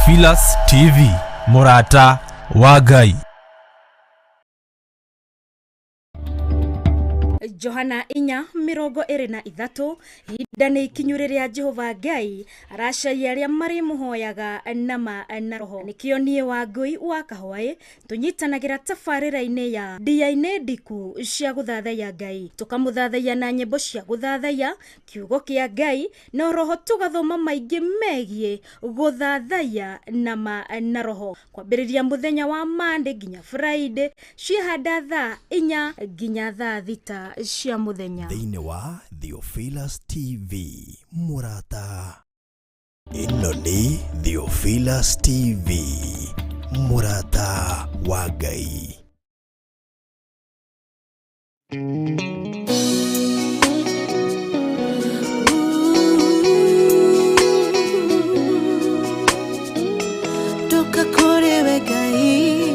Theophilus TV, Murata wa Ngai. Johana inya mirongo iri na ithatu hinda ni ikinyuriria Jehova Ngai aracaria aria mari muhoyaga nama na roho. Nikio nie wa Ngui wa Kahwai tunyitanagira tabarira-ini ya ndia-ini ndiku cia guthathaiya Ngai, tukamuthathaiya na nyimbo cia guthathaiya kiugo kia Ngai na roho, tugathoma maingi megie guthathaiya nama na roho. Kwambiriria muthenya wa Monday nginya Friday cihanda thaa 4 nginya thaa 6 cia muthenya thiini wa Theophilus TV Murata. Ino ni Theophilus TV Murata wa Ngai. Tukakorewe Ngai.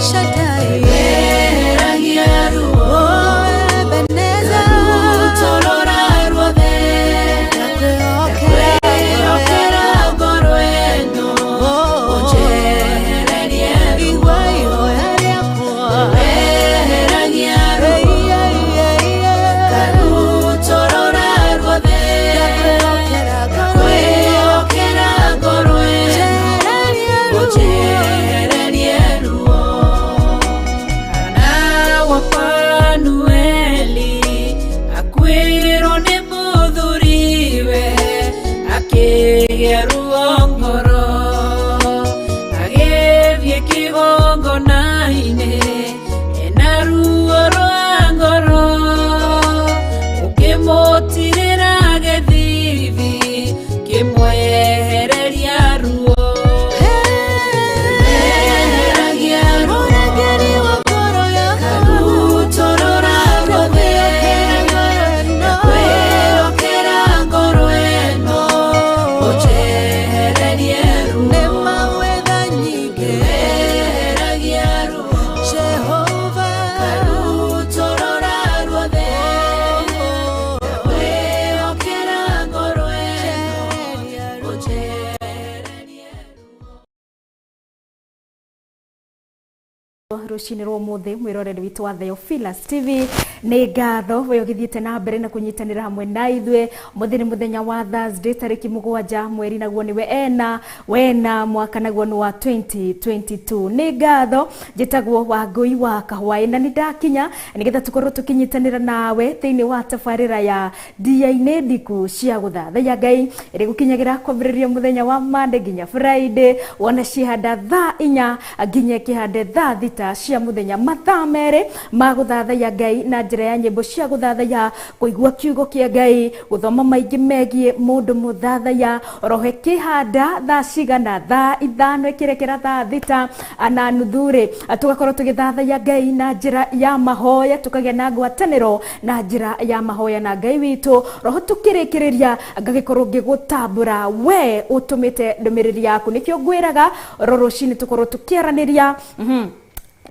Shaddai, Ebenezer. Rushini rwo muthi mwiroreri witu wa Theophilus TV ni ngatho we ugithiete na mbere na kunyitanira hamwe na ithwe muthi ni muthenya wa Thursday tariki 7 mweri naguo niwe wena mwaka naguo ni wa 2022 ni ngatho njitagwo Wangui wa Kahwaĩ na ni ndakinya nigetha tukorwo tukinyitanira nawe thiini wa tabarira ya dia-ini ndiku cia guthathaiya Ngai iri gukinyagira kwambiriria muthenya wa Monday nginya Friday wona cihanda thaa 4 nginya kihande thaa cia muthenya mathaa mere maguthathaiya Ngai na njira ya nyimbo cia guthathaiya kuigua kiugo kia Ngai guthoma maingi megie mundu muthathaiya rohe kihanda thaa cigana thaa 5 ikirekera thaa 6 ana nuthuri tugakorwo tugithathaiya Ngai na njira ya mahoya tukagia na ngwataniro na njira ya mahoya na Ngai witu roho tukirikiriria ngagikorwo ngigutambura we utumite ndumiriri yaku nikio ngwiraga rorocini tukorwo tukiaraniria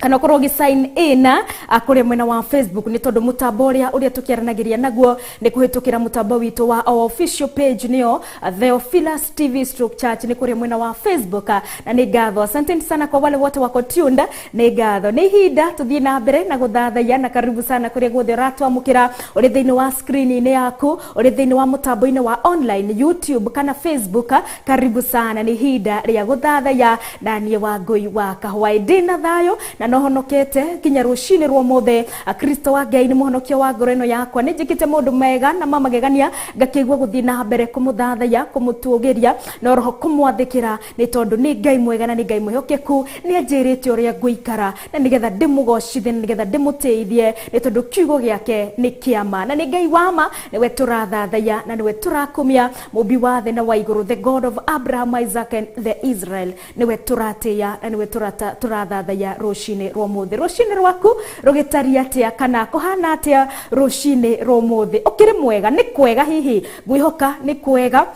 kana korwo gi sign in akore mwena wa Facebook ni tondu mutambo uria tukiaranagiria naguo ni kuhitukira mutambo witu wa our official page nio Theophilus TV Church ni kuri mwena wa Facebook na ni ngatho asante sana kwa wale wote wako tuned ni ngatho ni hinda tuthie na mbere na guthathaiya na karibu sana kuri guothe ratwamukira uri thiini wa screen ni yaku uri thiini wa mutambo-ini wa online YouTube kana Facebook karibu sana ni hinda ria guthathaiya na nie Wangui wa Kahwaĩ ndina thayo na no honokete kinya rushini rwo mothe Kristo wa Ngai ni muhonokio wa ngoro ino yakwa ni njikite mundu mega na mamagegania ngakigwa guthii na mbere kumuthathaiya kumutugiria no roho kumwathikira ni tondu ni Ngai mwega na ni Ngai mwihokeku ni anjirite uria nguikara na nigetha ndimugoshithie na nigetha ndimutithie ni tondu kiugo giake ni kiama na ni Ngai wama niwe turathathaiya na niwe turakumia mubi wa thĩ na wa iguru the God of Abraham, Isaac and the Israel niwe turatia na niwe turathathaiya rushini rwo muthi rushini rwaku rugitaria atia kana kuhana atia rushini rwo muthi ukiri mwega ni kwega hihi ngwihoka ni kwega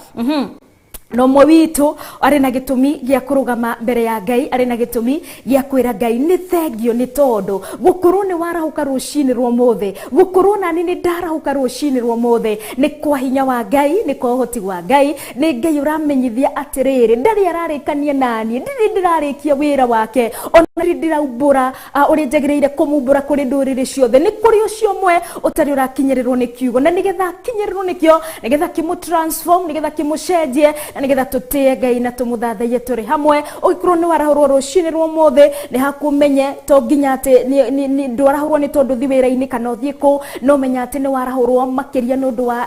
no mwitu ari na gitumi gia kurugama mbere ya Ngai ari na gitumi gia kwira Ngai ni thengio ni tondu gukuru ni warahuka rushini rwo muthi gukuru na ni ndarahuka rushini rwo muthi ni kwa hinya wa Ngai ni kwa uhoti wa Ngai ni Ngai uramenyithia atiriri ndari ararikania nani ndiri ndirarikia wira wake ona ndiraumbura uri njagireire kumumbura kuri nduriri ciothe ni kuri ucio mwe utari urakinyirirwo ni kiugo na nigetha kinyirirwo nikio nigetha kimu transform nigetha kimucenjie nigetha tutie Ngai na tumuthathaiye turi hamwe ugikorwo ni warahurwo rushini rwo muthi ni hakumenye to nginya ati ni ndwarahurwo ni tondu thi wira-ini kana uthie ku no menya ati ni warahurwo makiria ni undu wa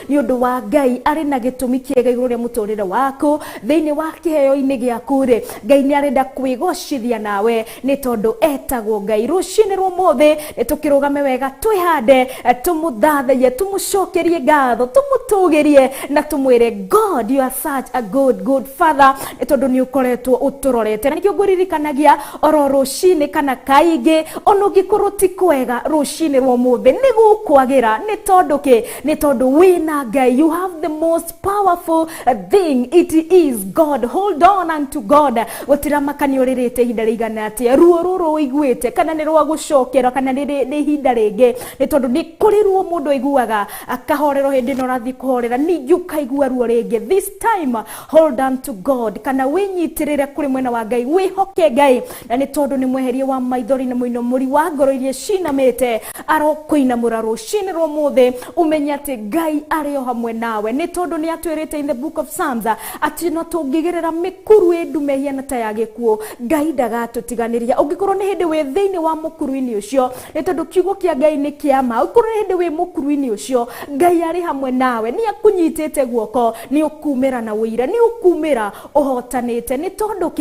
ni undu wa Ngai ari na gitumi kiega iguru ria muturire waku thiini wa kiheo-ini giaku ri Ngai ni arenda kwigoshithia nawe ni tondu etagwo Ngai rushini rwo muthi ni tukirugame wega twihande tumuthathaiye tumucokerie ngatho tumutugirie na tumwire God you are such a good father tondu ni ukoretwo uturorete na nikio nguririkanagia oro rushini kana kaingi ono gikuruti kwega rushini rwo muthi ni gukwagira ni tondu ni tondu wina Ngai you have the most powerful thing it is God hold on unto God gutira makani uririte hinda rigana ati ruo ruru iguite kana ni rwa gucokera kana ni hinda ringi ni tondu ni kuri ruo mundu iguaga akahorero hindi no rathi kuhorera ni yukaigua ruo ringi this time hold on to God kana winyitirire kuri mwena wa Ngai wihoke Ngai na ni tondu ni mweherie wa maithori na muino muri wa ngoro irie cinamite arokuina muraro shini rwo muthi umenya ati Ngai ari o hamwe nawe ni tondu ni atwirite in the book of Psalms ati no tungigirira mikuru endumehia na ta yagikuo Ngai ndagatutiganiria ungikorwo ni hindi we thiini wa mukuru-ini ucio ni tondu kiugo kia Ngai ni kiama ungikorwo ni hindi we mukuru-ini ucio Ngai ari hamwe nawe ni akunyitite guoko ni ukumira na wira ni ukumira uhotanite ni tondu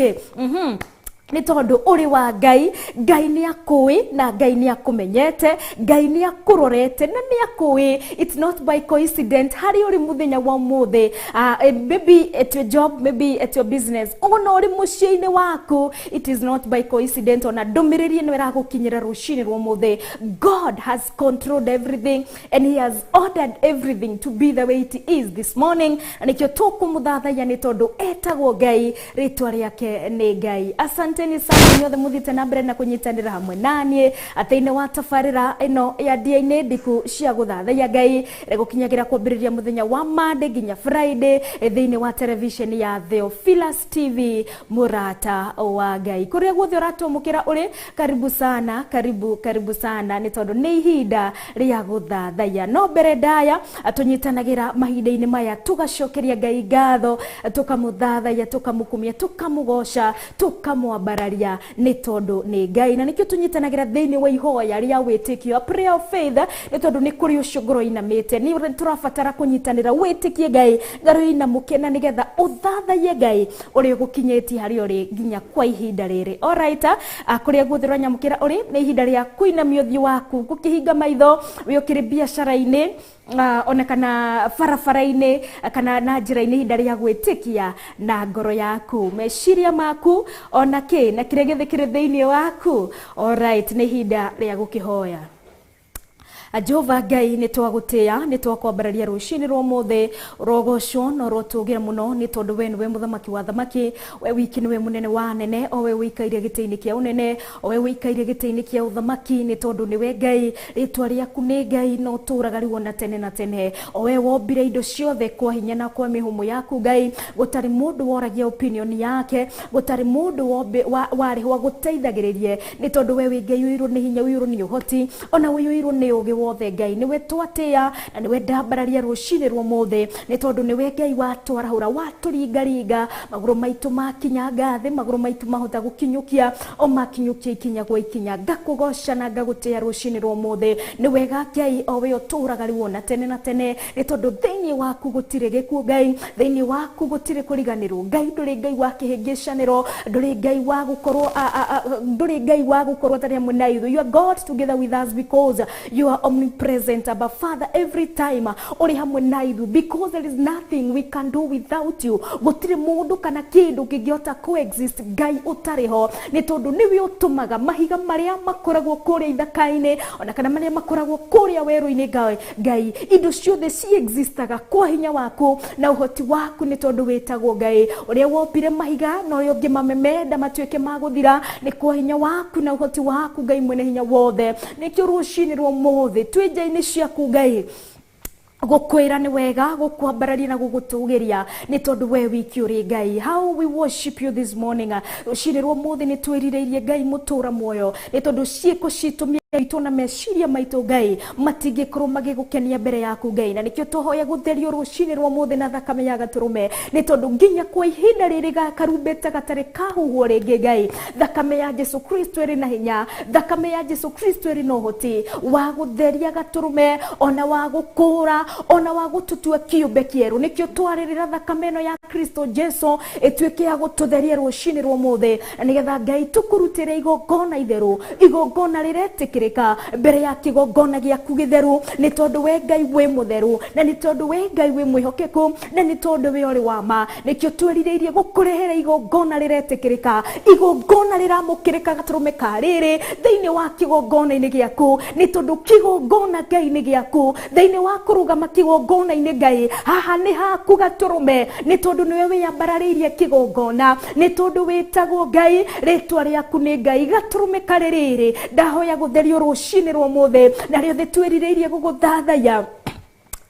ni tondu uri wa Ngai Ngai ni akui na Ngai ni akumenyete Ngai ni akurorete na ni akui it's not by coincidence hari uri muthenya wa muthi maybe at your job maybe at your business ona uri muciini waku it is not by coincidence ona ndumiriri ni wiragukinyira rushini rwo muthi God has controlled everything and he has ordered everything to be the way it is this morning and ikyo tukumuthathaiya ni tondu etagwo Ngai ritwa riake ni Ngai asante asanteni sana nyothe muthite na mbere na kunyitanira hamwe nanie ateine wa tafarira ino ya dia-ine ndiku cia guthathaiya Ngai gukinyagira kwambiriria muthenya wa Monday nginya Friday thiini wa television ya Theophilus TV murata wa Ngai. Kuria guothe uratumukira uri karibu sana, karibu sana ni tondu ni ihinda ria guthathaiya. No mbere ndaya atunyitanagira mahinda-ini maya tugacokeria Ngai ngatho, tukamuthathaiya, tukamukumia, tukamugosha, tukamwambararia ni tondu ni Ngai. Na nikio tunyitanagira thiini wa ihoya ria witikio, prayer of faith, ni tondu ni kuri ucio ngoro inamite, ni turabatara kunyitanira witikie Ngai ngoro inamuke na nigetha uthathaiye Ngai uri gukinyeti hari uri nginya kwa ihinda riri. Alright, kuria guthira nyamukira uri ni ihinda ria kuinamia uthio waku, gukihinga maitho wi ukiri biacara-ini, ona kana barabara-ini, kana na njira-ini, ihinda ria gwitikia na ngoro yaku, meciria maku, ona ki na kiria githikire thiini waku. Alright, ni ihinda ria gukihoya. Jehova Ngai ni twagutia, ni twakwambararia rucini rwa mothe, rogocwo no rotugira muno ni tondu we niwe muthamaki wa thamaki, we wiki niwe munene wa nene, o we wikaire giti-ini kia unene, o we wikaire giti-ini kia uthamaki, ni tondu niwe Ngai, ritwa riaku ni Ngai no turaga riu na tene na tene, o we wombire indo ciothe kwa hinya na kwa mihumo yaku Ngai, gutari mundu woragia opinion yake, gutari mundu wari wa guteithagiririe, ni tondu we wi Ngai wiru ni hinya, wiru ni uhoti, ona wiru ni ugi wothe Ngai, niwe twatia na niwe ndambararia rucini rwa mothe, ni tondu niwe Ngai watwarahura, waturingaringa, maguru maitu makinya ngathi, maguru maitu mahota gukinyukia, o makinyukia ikinya gwa ikinya, ngakugosha na ngagutia rucini rwa mothe. Ni wega Ngai o we uturaga riu na tene, ni tondu thiini waku gutire gikuo Ngai, thiini waku gutire kuriganirwo Ngai, nduri Ngai wa kihingicaniro, nduri Ngai wa gukorwo nduri Ngai wa gukorwo tari hamwe na ithu. You are God together with us because you are omnipresent, but Father, every time uri hamwe na ithu, because there is nothing we can do without you. Gutire mundu kana kindu kingiota coexist Ngai utariho, ni tondu niwe utumaga mahiga maria makoragwo kuria ithaka-ini, ona kana maria makoragwo kuria weru-ini Ngai, indo ciothe ci existaga kwa hinya waku na uhoti waku, ni tondu witagwo Ngai uria wombire mahiga no uria ungi mamemenda matuike maguthira, ni kwa hinya waku na uhoti waku Ngai mwene hinya wothe. Nikio rucini rwa mothe twijia-ini ciaku Ngai gukwira ni wega, gukwambararia na gugutugiria, ni tondu we wiki uri Ngai. How we worship you this morning, rucini rwa mothe ni twirireirie Ngai mutura muoyo, ni tondu ciiko citu itu na meciria maitu Ngai matingikorwo magigukenia mbere yaku Ngai, na nikio tuhoya gutherio rucini rwa mothe na thakame ya gaturume, ni tondu nginya kwa ihinda riri gakarumbete gatari kahuhwo ringi Ngai, thakame ya Jesu Kristo iri na hinya, thakame ya Jesu Kristo iri na uhoti wa gutheria gaturume, ona wa gukura, ona wa gututua kiumbe kieru. Nikio twaririra thakame ino ya Kristo Jesu ituike ya gututheria rucini rwa mothe, na nigetha Ngai tukurutire igongona itheru, igongona riretikira mbere ya kigongona giaku githeru, ni tondu we Ngai wi mutheru, na ni tondu we Ngai wi mwihokeku, na ni tondu we uri wa ma. Nikio twirireirie gukurehera igongona riretikirika, igongona riramukirika gaturume ka riri thiini wa kigongona-ini giaku, ni tondu kigongona Ngai ni giaku, thiini wa kurugama kigongona-ini Ngai haha ni haku gaturume, ni tondu niwe wiyambarariirie kigongona, ni tondu witagwo Ngai, ritwa riaku ni Ngai. Gaturume kariri ndahoya gutherio rucini rwa mothe, na riothe twirireirie guguthathaiya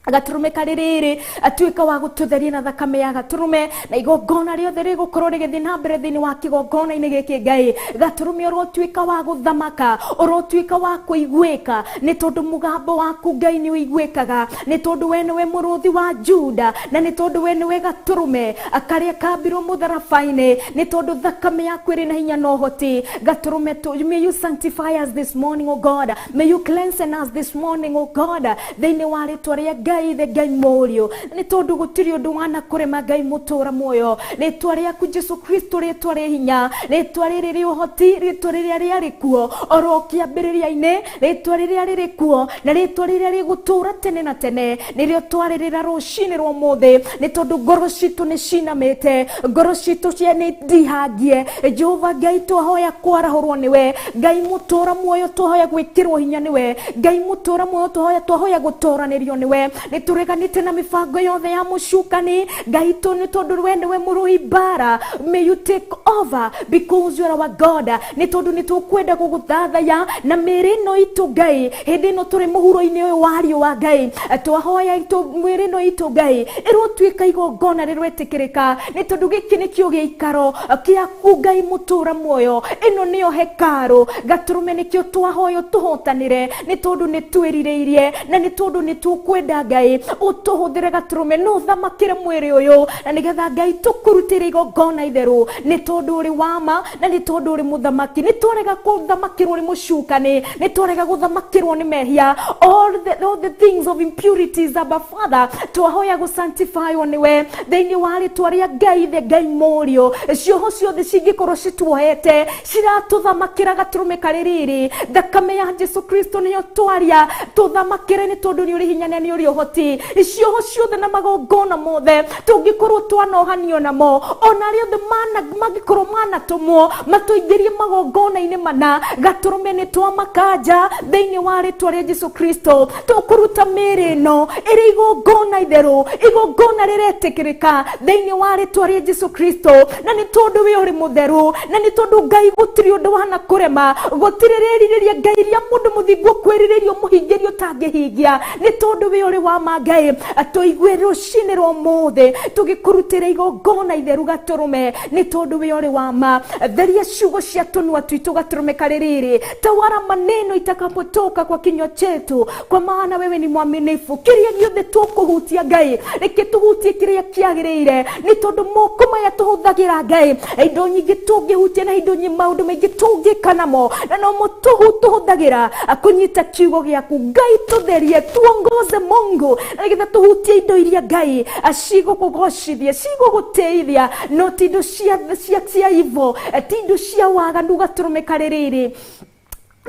gaturume kariri atuika wa gututheria na thakame ya gaturume, na igongona riothe rigukorwo rigithi na mbere thiini wa kigongona-ini giki Ngai. Gaturume urotuika wa guthamaka, urotuika wa kuiguika, ni tondu mugambo waku Ngai ni uiguikaga, ni tondu we niwe muruthi wa Juda, na ni tondu we niwe gaturume akaria kambirwo mutharabai-ini, ni tondu thakame yaku iri na hinya no hoti. Gaturume, may you sanctify us this morning, O God, may you cleanse us this morning, O God, thiini wa ritwa ria Ngai, the Ngai morio, ni tondu gutiri undu wana kurema Ngai mutura moyo, ritwa riaku Jesu Kristo, ritwa ri hinya, ritwa riri ri uhoti, ritwa riria riari kuo oro kiambiriria-ini, ritwa riria riri kuo na ritwa riria rigutura tene na tene, nirio twaririra rucini rwa mothe, ni tondu ngoro citu ni cinamite, ngoro citu ciene ndihangie. Jehova Ngai twahoya kwarahurwo niwe, Ngai mutura moyo twahoya gwikirwo hinya niwe, Ngai mutura moyo twahoya gutoranirio niwe, nitureganite na mibango yothe ya mucukani. Ngai tu ni tondu we niwe murui bara. May you take over because you are our God. Ni tondu nitukwenda guguthathaya na mirino itu Ngai hindi no turi muhuro-ini uyu wario wa Ngai. Twahoya itu mirino itu Ngai irutwika igongona rirwetikirika ni tondu giki nikio giikaro kia Ngai mutura muoyo. Ino niyo hekaru gaturume nikio twahoyo tuhotanire ni tondu nitwirireirie na ni tondu nitukwenda Ngai utuhuthire gaturume no thamakire mwiri uyu na nigetha Ngai tukurutire igongona itheru ni tondu uri wama na ni tondu uri muthamaki. Ni twarega kuthamakirwo ni mucukani, ni twarega guthamakirwo ni mehia, all the things of impurities. Abba Father, twahoya gu sanctify niwe thiini wa ritwa ria Ngai the Ngai morio cioho ciothe cingikorwo cituohete ciratuthamakira gaturume kaririri thakame ya Jesu Kristo niyo twaria tuthamakire ni tondu ni uri hinya na ni uri uhoti. Cioho ciothe na magongona mothe tungikorwo twanohanio namo ona riothe mana magikorwo mana tumo matuingirie magongona-ini mana gaturume ni twamakanja thiini wa ritwa ria Jesu Kristo tukuruta miri no iri igongona itheru igongona riretikirika thiini wa ritwa ria Jesu Kristo na ni tondu we uri mutheru na ni tondu Ngai gutiri undu wana kurema gutiri ririria Ngai ria mundu muthingu kwiririo muhingirio tangihingia ni tondu we uri wa Ngai atuigwe rucini rwa mothe tugikurutira igongona itheru gaturume ni tondu we uri wa ma. Theria ciugo cia tunua twitu gaturume kaririri tawara maneno itakapotoka kwa kinywa chetu kwa maana wewe ni mwaminifu. Kiria giothe tukuhutia Ngai reke tuhutie kiria kiagirire ni tondu moko maya tuhuthagira Ngai indo nyingi tungihutia na indo nyingi maundu maingi tungikanamo na no mutuhu tuhuthagira akunyita kiugo giaku Ngai tutherie tuongoze Mungu nigetha tuhutie indo iria Ngai acigo kugoshithia cigo guteithia no tindo cia ivo tindo cia waganu gaturume kaririri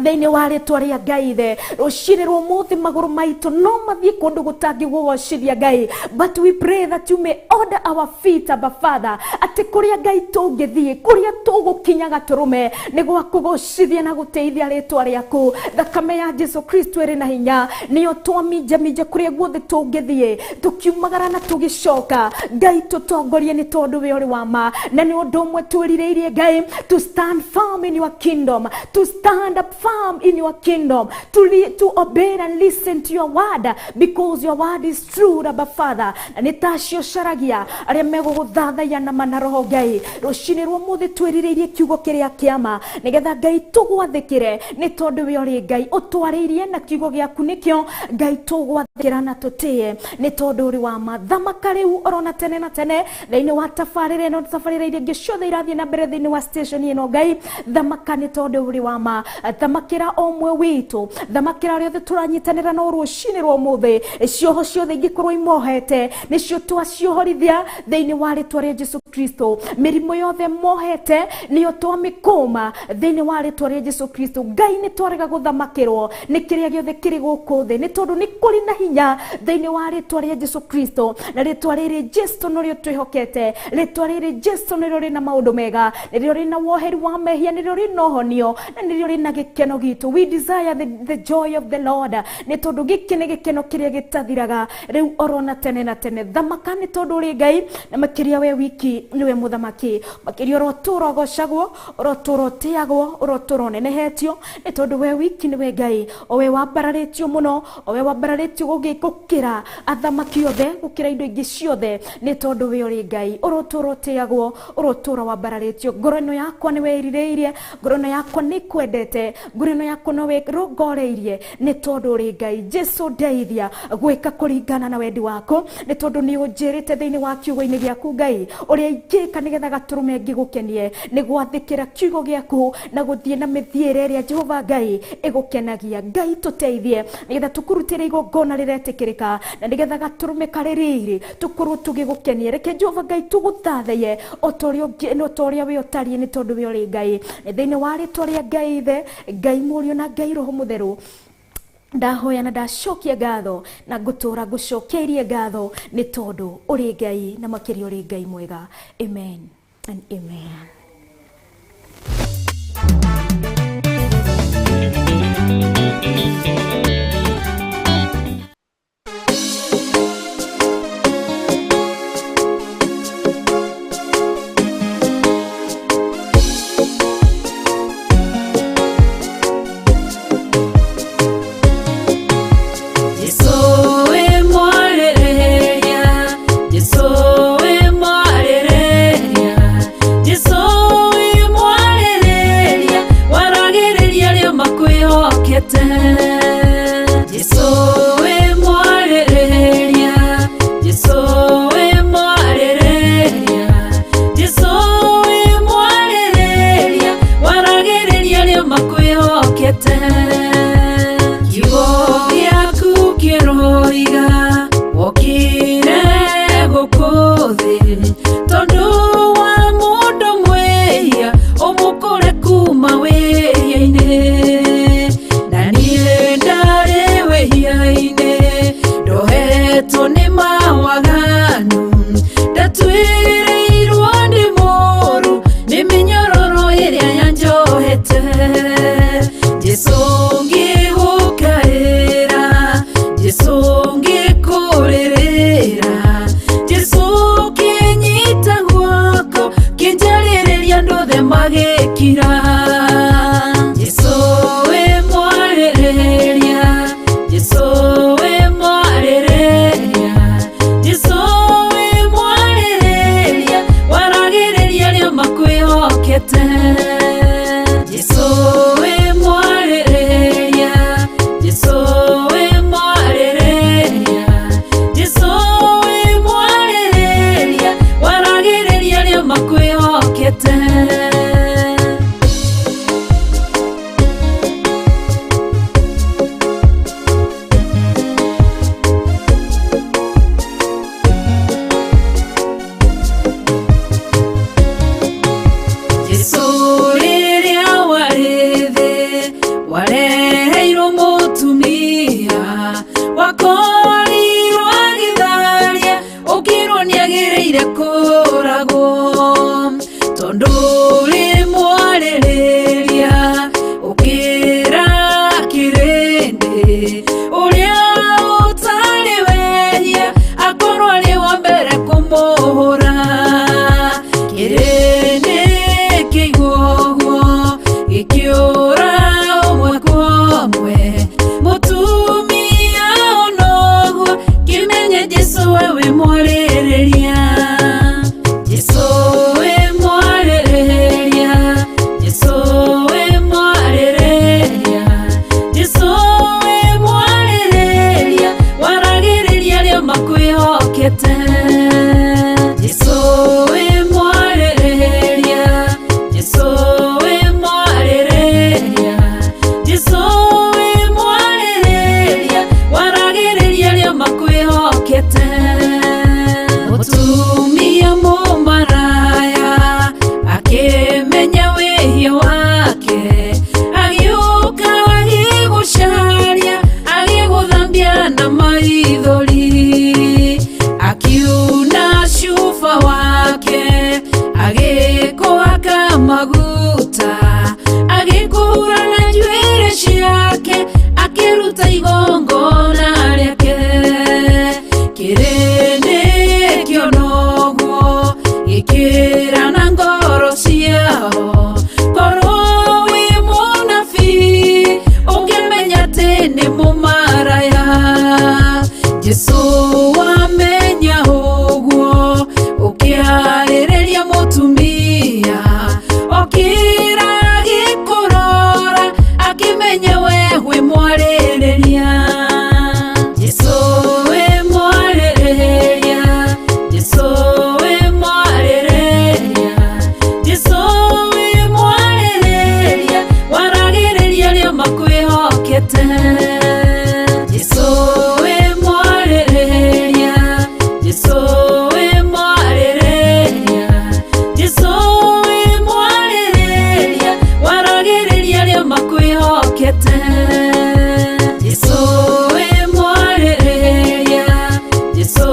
thiini wa ritwa ria Ngai the rucini rwa muthi maguru maitu no mathie kundu gutangi gugoshithia Ngai. But we pray that you may order our feet, Abba Father, ati kuria Ngai tungithie kuria tugukinya gaturume ni gwa kugoshithia na guteithia ritwa riaku. Thakame ya Jesu Kristo iri na hinya niyo twaminja kuria guothe tungithie tukiumagara na tugicoka Ngai tutongorie ni tondu we uri wa ma na ni undu umwe twirireirie Ngai to stand firm in your kingdom, to stand up firm in your kingdom, to obey and listen to your word because your word is true, Abba Father. And itacio sharagia aria meguguthathaya na manaroho Ngai rucini rwa muthi twirireirie kiugo kiria kiama nigetha Ngai tugwathikire ni tondu we uri Ngai utwariirie na kiugo giaku nikio Ngai tugwathikira na tutie ni tondu uri wa mathamaka riu orona tene na tene thiini wa tafarire no tafarire iria ciothe irathie na mbere thiini wa station ino Ngai thamaka ni tondu uri wa ma thamakira omwe witu thamakira riothe turanyitanira no rucini rwa muthi cioho ciothe ingikorwo imohete nicio twaciohorithia thiini wa ritwa ria Jesu Kristo. Mirimo yothe mohete niyo twamikuma thiini wa ritwa ria Jesu Kristo. Ngai ni twarega guthamakirwo ni kiria giothe kiri guku thi ni tondu ni kuri na hinya thiini wa ritwa ria Jesu Kristo na ritwa riri Jesu no rio twihokete ritwa riri Jesu no rio rina maundu mega ni rio rina woheru wa mehia ni rio rina honio na ni rio rina gikeno gitu. We desire the joy of the Lord ni tondu giki ni gikeno kiria gitathiraga riu orona tene na tene. Thamaka ni tondu uri Ngai na makiria we wiki niwe muthamaki makiria roturo gocagwo roturo tiagwo roturo nenehetio ni tondu we wiki niwe Ngai owe wambararitio muno owe wambararitio gugikukira athamaki othe gukira indo ingi ciothe ni tondu we uri Ngai roturo tiagwo roturo wambararitio. Ngorono yakwa ni wirireirie ngorono yakwa ni kwendete ngorono yakwa no we rogoreirie ni tondu uri Ngai. Jesu ndeithia gwika kuringana na wendi wako ni tondu ni unjirite thiini wa kiugo-ini giaku Ngai uria ingika nigetha gaturume ngigukenie ni gwathikira kiugo giaku na guthie na mithiire ria Jehova Ngai igukenagia. Ngai tuteithie nigetha tukurutire igongona riretikirika na nigetha gaturume kaririri tukorwo tugigukenie. Reke Jehova Ngai tuguthathie otoria we otarie ni tondu we uri Ngai thiini wa ritwa ria Ngai the Ngai murio na Ngai roho mutheru ndahoya na ndacokia ngatho na ngutura ngucokeirie ngatho ni tondu uri Ngai na makiria uri Ngai mwega. Amen and amen. wakorirwo agitharia ukirwo niagiriire kuragwo tondu uri mwaririria ukira kirindi uria utari wehia akorwo ari wa mbere kumuhura kirindi kiguo gikiura umwe kwa umwe mutumia onoguo kimenye Jesu wewe mwaririria Jesu we mwaririria Jesu we mwaririria Jesu we mwaririria waragiriria rio makwihokete Jesu we mwaririria Jesu we mwaririria Jesu we mwaririria waragiriria rio makwihokete mutumia mumaraya akimenya wihio wake agiuka agigucaria agiguthambia na maithori akiuna cuba wake agikuhaka maguta agikuhura na njuĩrĩ ciake akiruta igongona rĩake kirindi kionoguo gikira na ngoro ciao korwo wi munabii ukimenya ati ni mumaraya Jesu wamenya uguo ukiaririria mutumia okira gikurora akimenya wewe mwaririria Jesu we mwaririria Jesu we mwaririria Jesu we mwaririria waragiriria rio makwihokete Jesu we mwaririria Jesu we mwaririria Jesu we mwaririria waragiriria rio makwihokete Jesu we mwaririria Jesu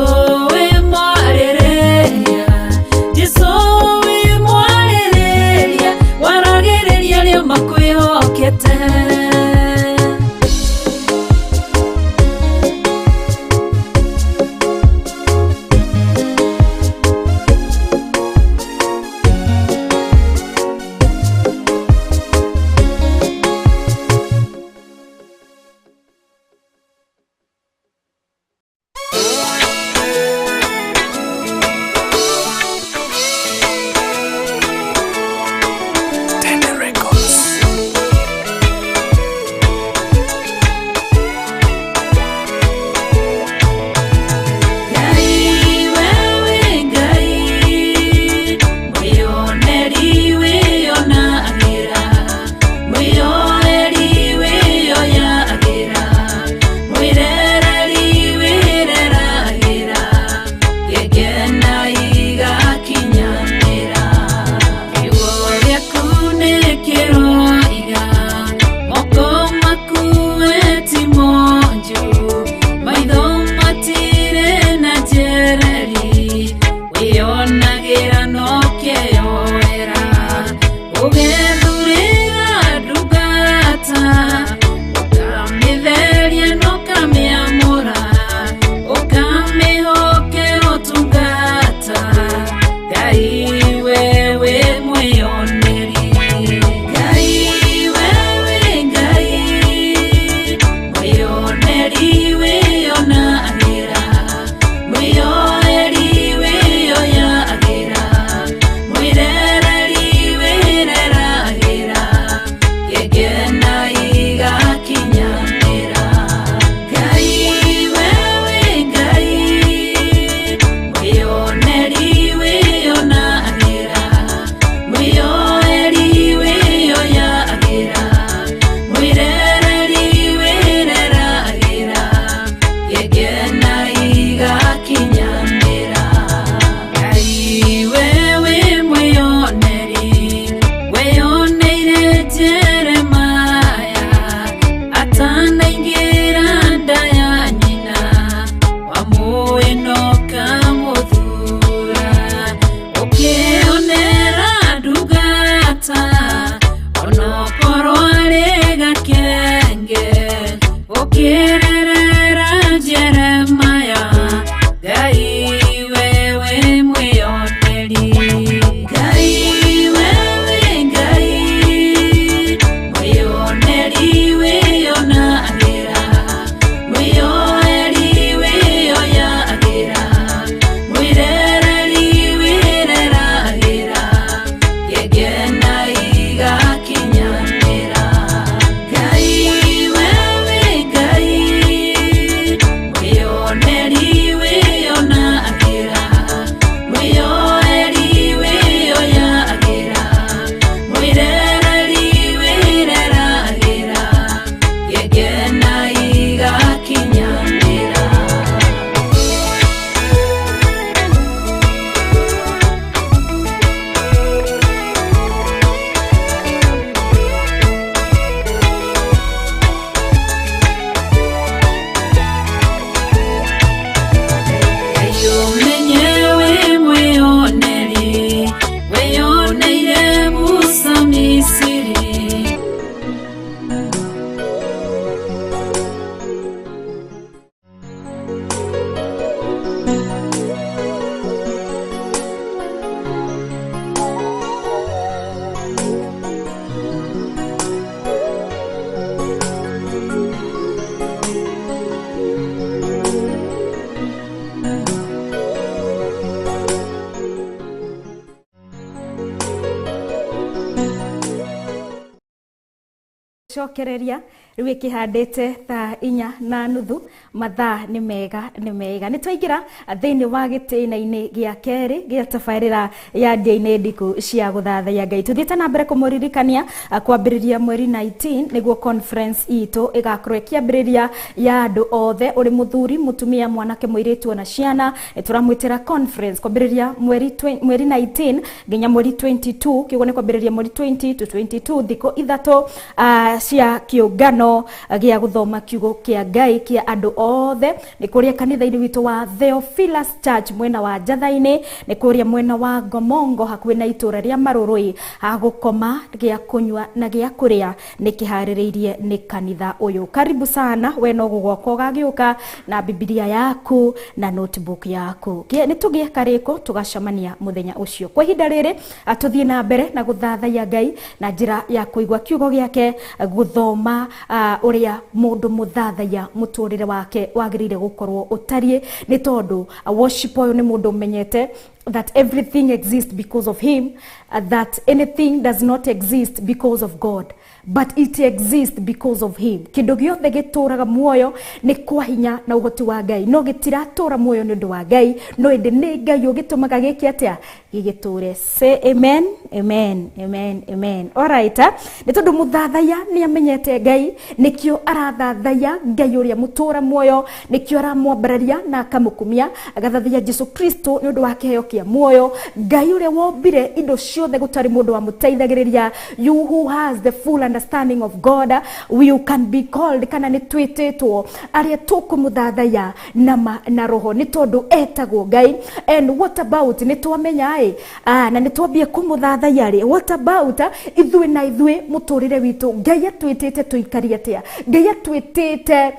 we mwaririria Jesu we mwaririria waragiriria rio makwihokete Jeremiah atanaingira nda ya nyina gucokereria riu ikihandite thaa 4:30 mathaa ni mega ni twaingira thiini wa gitinaini gia keri gia tafairira ya ndiaine ndiku cia guthathaiya Ngai. Tuthiite na mbere kumuririkania kwambiriria mweri 19 niguo conference itu igakorwo ikiambiriria ya andu othe uri muthuri mutumia mwanake muiritu na ciana. Turamwitira conference kwambiriria mweri 19 nginya mweri 22 kiugo ni kwambiriria mweri 20 to 22 thiko ithatu cia kiungano gia guthoma kiugo kia Ngai kia andu othe. Ni kuria kanitha-ini witu wa Theophilus Church mwena wa Njathaini, ni kuria mwena wa Ngomongo hakuhi na itura ria Marurui. Agukoma gia kunywa na gia kuria ni kihaririirie ni kanitha uyu. Karibu sana we no gugoko gagiuka na Biblia yaku na notebook yaku. Ni tugie kariko tugacamania muthenya ucio. Kwa ihinda riri atuthie na mbere na guthathaiya Ngai na njira ya kuigwa kiugo giake, guthoma uria mundu muthathaiya muturire wake wagirire gukorwo utarie. Ni tondu worship uyu ni mundu menyete that everything exists because of him, that anything does not exist because of God, but it exists because of him. Kindu giothe gituraga muoyo ni kwa hinya na ugoti wa Ngai, no gitiratura muoyo ni ndu wa Ngai, no indi ni Ngai ugitumaga giki atia gigiture. Say amen, amen, amen, amen. Alright, ni tondu muthathaiya ni amenyete Ngai, nikio arathathaiya Ngai uria mutura muoyo, nikio aramwambararia na akamukumia agathathaiya Jesu Kristo ni undu wake heyo kia muoyo. Ngai uria wombire indo ciothe gutari mundu wa muteithagiriria, you who has the full understanding of God, you can be called kana ni twititwo aria tukumuthathaiya na roho ni tondu etagwo Ngai. And what about ni twamenya na ni twambie kumuthathaiya ri, what about ithui na ithui muturire witu Ngai atwitite tuikarie atia? Ngai atwitite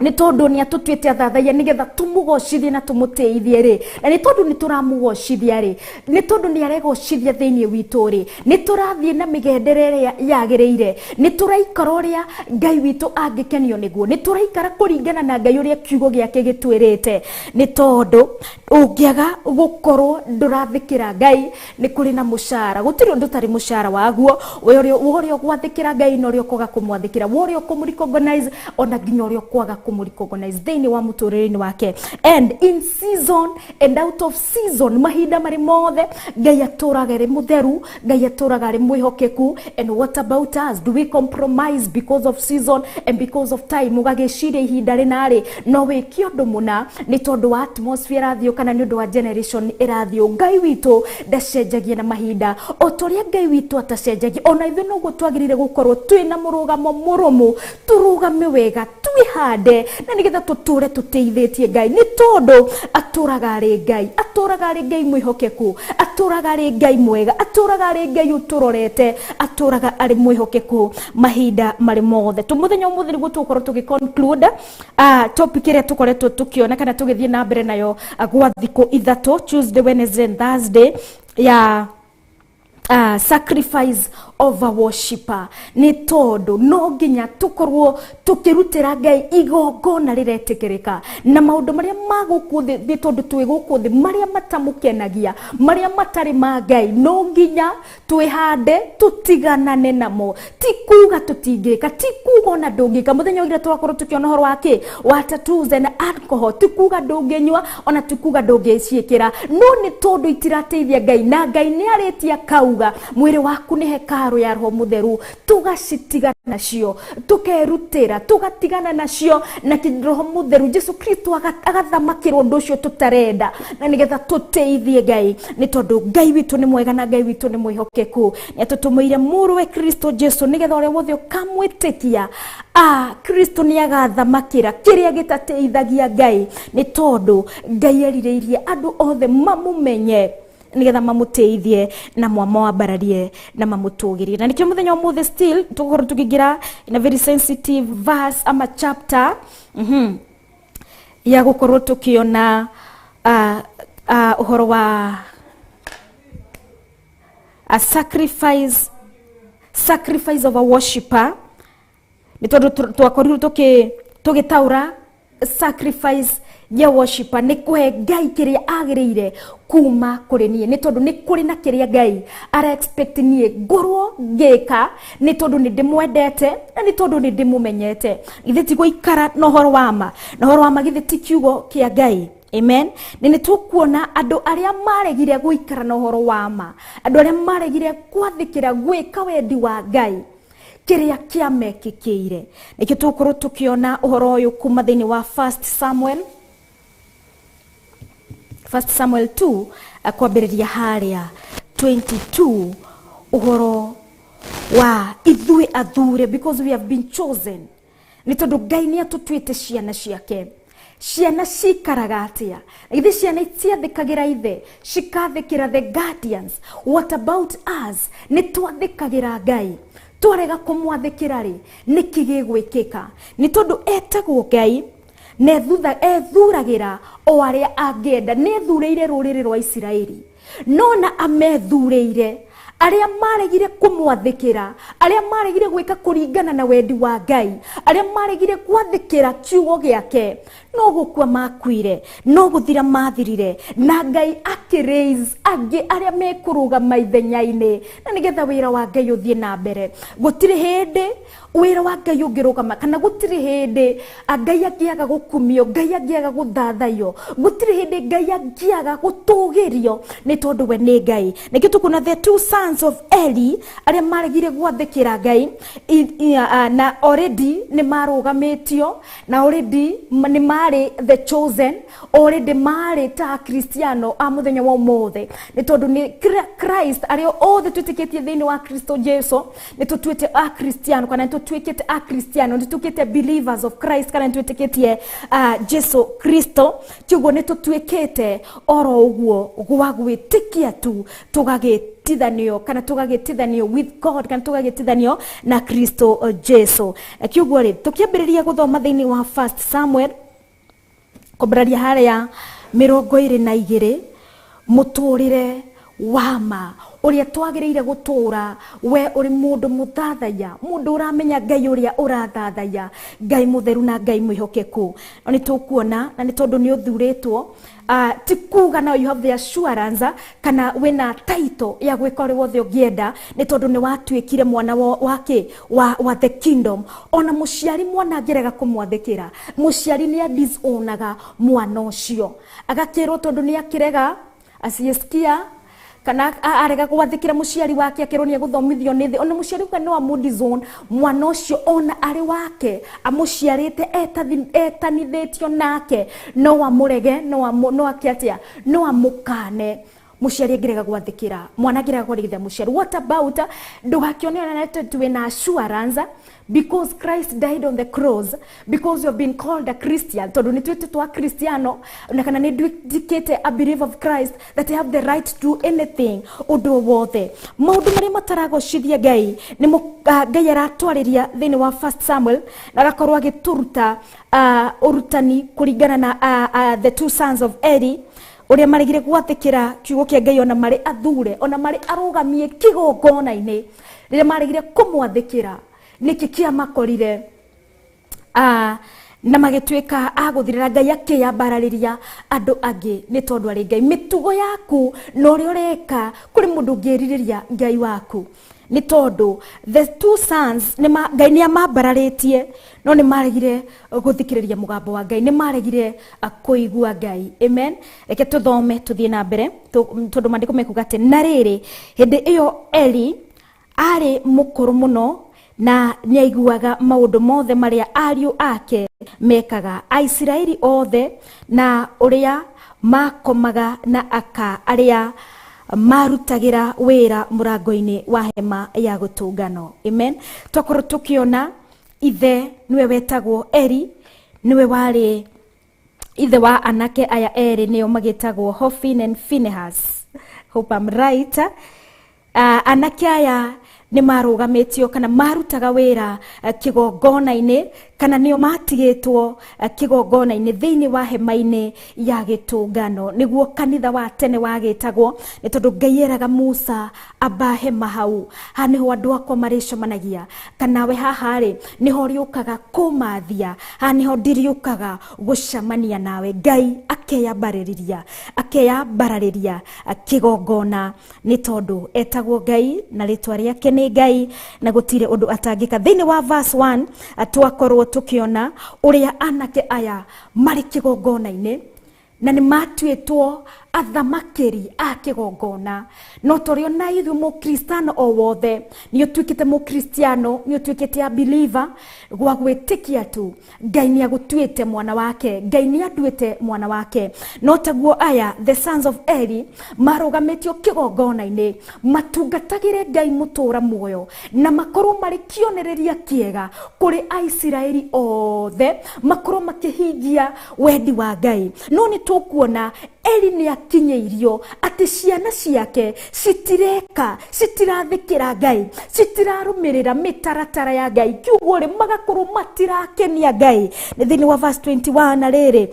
ni tondu ni atutwite athathaiya nigetha tumugocithie na tumuteithie ri, na ni tondu ni turamugocithia ri, ni tondu ni aregocithia thiini witu ri, ni turathie na migenderere yagireire, ni turaikara uria Ngai witu angikenio niguo, ni turaikara kuringana na Ngai uria kiugo giake gitwirite. Ni tondu ungiaga gukorwo ndurathikira Ngai ni kuri na mushara, gutiri undu tari mushara waguo. We uria gwathikira Ngai no uria kwaga kumwathikira, we uria kumrecognize ona nginya uria kwaga kumrecognize thiini wa muturire wake. And in season and out of season, mahinda mari mothe Ngai aturaga ri mutheru, Ngai aturaga ri mwihokeku. And what about us? Do we compromise because of season and because of time? Mugagiciria ihinda rinari no wiki undu muna ni tondu wa atmosphere rathio kana ni undu wa generation irathio. Ngai witu ndacenjagia na mahinda o toria Ngai witu atacenjagia. Ona ithu no gutwagirire gukorwo twina murugamo murumu, turugame wega, twihande na nigetha tuture tuteithitie Ngai. Ni tondu aturaga ri Ngai, aturaga ri Ngai mwihokeku, aturaga ri Ngai mwega, aturaga ri Ngai uturorete, aturaga ari mwihokeku mahinda mari mothe. Tumuthenya umuthi niguo tukorwo tugiconclude topic iria tukoretwo tukiona kana tugithie na mbere nayo gwa thiko ithatu, Tuesday, Wednesday and Thursday ya sacrifice of a worshipper. Ni tondu no nginya tukorwo tukirutira Ngai igongona riretikirika na maundu maria magukuthi ni tondu twi gukuthi maria matamukenagia, maria matari ma Ngai, no nginya twihande tutiganane namo. Tikuga tutingika, tikuga na ndungika. Muthenya ugira twakorwo tukiona horo wake wa tattoos and alcohol, tikuga ndunginywa ona tikuga ndungiciikira, no ni tondu itirateithia Ngai, na Ngai ni aritia kauga mwiri waku ni hekaru ya Roho Mutheru, tugacitigana nacio, tukerutira, tugatigana nacio na Roho Mutheru Jesu Kristo agathamakirwo undu ucio tutarenda na nigetha tuteithie Ngai. Ni tondu Ngai witu ni mwega na Ngai witu ni mwihokeku, ni atutumire muruwe Kristo Jesu nigetha uria wothe ukamwitikia Kristo ni agathamakira kiria gitateithagia Ngai. Ni tondu Ngai erireirie andu othe mamumenye nigetha mamuteithie na mwamwambararie na mamutugirie. Na nikio muthenya umuthi still tukorwo tukigira in a very sensitive verse ama chapter ya gukorwo tukiona uhoro wa a sacrifice of a worshipper. Ni tondu twakorirwo tugitaura sacrifice gĩa worshiper nĩ kũhe Ngai kĩrĩa agĩrĩire kuma kũrĩ niĩ, nĩ tondũ nĩ kũrĩ na kĩrĩa Ngai ara expect niĩ ngorwo ngĩka, nĩ tondũ nĩ ndĩmwendete na nĩ tondũ nĩ ndĩmũmenyete. Githĩ ti gũikara na ũhoro wa ma, na ũhoro wa ma githĩ ti kiugo kĩa Ngai? Amen. Nĩ tũkuona andũ arĩa maregire gũikara na ũhoro wa ma, andũ arĩa maregire gwathĩkĩra gwĩka wendi wa Ngai, kĩrĩa kĩamekĩkĩire. Nĩkĩo tũkorwo tũkĩona ũhoro ũyũ kuma thĩinĩ wa 1 Samuel 2 kwambĩrĩria harĩa 22, ũhoro wa ithuĩ athure, because we have been chosen. Nĩ tondũ Ngai nĩ atũtuĩte ciana ciake. Ciana cikaraga atĩa? Ithe ciana itiathĩkagĩra ithe, cikathĩkĩra the guardians. What about us? Nĩ twathĩkagĩra Ngai, twarega kũmwathĩkĩra rĩ, nĩkĩ gĩgwĩkĩka? Nĩ tondũ etagwo Ngai na ethuragĩra o arĩa angĩenda. Nĩ ethurĩire rũrĩrĩ rwa Isiraeli, no na amethurĩire arĩa maregire kũmwathĩkĩra, arĩa maregire gwĩka kũringana na wendi wa Ngai, arĩa maregire gwathĩkĩra kiugo gĩake. No gũkua makuire, no gũthira mathirire, na Ngai akĩraise angĩ arĩa mekũrũgama ithenya-inĩ, na nĩgetha wĩra wa Ngai ũthiĩ na mbere. Gũtirĩ hĩndĩ wĩra wa Ngai ũngĩrũgama, kana gũtirĩ hĩndĩ Ngai angĩaga gũkumio, Ngai angĩaga gũthathaiyo, gũtirĩ hĩndĩ Ngai angĩaga gũtũgĩrio, nĩ tondũ we nĩ Ngai. Nĩkĩo tũkuona the two sons of Eli arĩa maregire gwathĩkĩra Ngai, na already nĩ marũgamĩtio, na already nĩ marĩ the chosen, already marĩ ta Kristiano a mũthenya wa ũmũthĩ. Nĩ tondũ nĩ Christ arĩa othe twĩtĩkĩtie thĩinĩ wa Kristo Jesu, nĩ tũtuĩte a Kristiano, kana nĩ tũtuĩkĩte a Kristiano, nĩ tũtuĩkĩte believers of Christ, kana nĩ twĩtĩkĩtie Jesu Kristo. Kĩoguo nĩ tũtuĩkĩte oro ũguo gwa gwĩtĩkia tu, tũgagĩtithanio, kana tũgagĩtithanio with God, kana tũgagĩtithanio na Kristo Jesu. Kĩoguo rĩ, tũkĩambĩrĩria gũthoma thĩinĩ wa 1 Samuel kũmbĩrĩria harĩa 22, mũtũrĩre wa ma ũrĩa twagĩrĩire gũtũra we ũrĩ mũndũ mũthathaiya, mũndũ ũramenya Ngai ũrĩa ũrathathaiya, Ngai mũtheru na Ngai mwĩhokeku. Nĩ tũkuona, na nĩ tondũ nĩ ũthurĩtwo, ti kuga now you have the assurance kana wĩna title ya gwĩka ũrĩa wothe ũngĩenda, nĩ tondũ nĩ watuĩkire mwana wa the kingdom. Ona mũciari mwana angĩrega kũmwathĩkĩra, mũciari nĩ disonaga mwana ũcio, agakĩrwo tondũ nĩ akĩrega asiyesikia, kana arega gwathĩkĩra mũciari wake, akĩrwo nĩ egũthomithio nĩ thĩ. Ona mũciari wake no amudizone mwana ũcio, ona arĩ wake, amũciarĩte etanithĩtio nake, no amũrege, no akĩatia, no amũkane. Mũciari angĩrega gwathĩkĩra, mwana angĩrega gwathĩkĩra mũciari. What about ndũgakĩone ona twĩna assurance because Christ died on the cross, because you have been called a Christian, tondũ nĩ twĩtĩtwo a Kristiano, na kana nĩ ndwĩkĩte a believer of Christ, that you have the right to do anything, ũndũ wothe. Maũndũ marĩa mataragocithia Ngai nĩ Ngai aratwarĩria thĩinĩ wa 1 Samuel, na agakorwo agĩtũruta ũrutani kũringana na the two sons of Eli, ũrĩa maregire gwathĩkĩra kiugo kĩa Ngai, ona marĩ athure, ona marĩ arũgamie kĩgongona-inĩ, rĩrĩa maregire kũmwathĩkĩra, nĩkĩ kĩamakorire na magĩtuĩka agũthirĩra Ngai akĩyambararĩria andũ angĩ, nĩ tondũ arĩ Ngai. Mĩtugo yaku na ũrĩa ũreka kũrĩ mũndũ ũngĩrirĩria Ngai waku, nĩ tondũ the two sons Ngai nĩ amambararĩtie, no nĩ maregire gũthikĩrĩria mũgambo wa Ngai, nĩ maregire kũigua Ngai. Amen. Reke tũthome tũthiĩ na mbere, tondũ maandĩko mekuga atĩ, na rĩrĩ hĩndĩ ĩyo Eli arĩ mũkũrũ mũno, na nĩaiguaga maũndũ mothe marĩa ariũ ake mekaga, Aisiraeli othe, na ũrĩa makomaga na aka arĩa marutagĩra wĩra mũrango-inĩ wa hema ya gũtũngano. Amen. Twakorwo tũkĩona ithe nĩwe wetagwo Eli, nĩwe warĩ ithe wa anake aya erĩ, nĩo magĩtagwo Hophni and Phinehas. Hope I'm right. Anake aya nĩ marũgamĩtio kana marutaga wĩra kĩgongona-inĩ kana nĩo matigĩtwo kĩgongona-inĩ thĩinĩ wa hema-inĩ ya gĩtũngano, nĩguo kanitha wa tene wagĩtagwo, nĩ tondũ Ngai eraga Musa amba hema hau, ha nĩho andũ akwa marĩcemanagia, kana we haha rĩ nĩho rĩũkaga kũmathia, ha nĩho ndiriũkaga gũcemania nawe. Ngai akeyambarĩria kĩgongona nĩ tondũ etagwo Ngai na rĩtwa rĩake nĩ Ngai na gũtirĩ ũndũ atangĩka. Thĩinĩ wa verse 1 twakorwo tukiona ũrĩa anake aya marĩ kĩgongona-inĩ na nĩ matuĩtwo athamakĩri a kĩgongona. No tũrĩ ona ithuĩ mũkristiano o wothe nĩ ũtuĩkĩte mũkristiano, nĩ ũtuĩkĩte a believer gwa gwĩtĩkia tu, Ngai nĩ agũtuĩte mwana wake, Ngai nĩ anduĩte mwana wake. No taguo aya the sons of Eli marũgamĩtio kĩgongona-inĩ matungatagĩre Ngai mũtũra muoyo na makorwo marĩ kĩonereria kĩega kũrĩ Aisiraeli othe, makorwo makĩhingia wendi wa Ngai. No nĩ tũkuona Eli nĩ akinyĩirio atĩ ciana ciake citirathĩkĩra Ngai, citirarũmĩrĩra mĩtaratara ya Ngai, kiugo rĩ magakorwo matirakenia Ngai. Nĩ thĩinĩ wa verse 21 na rĩrĩ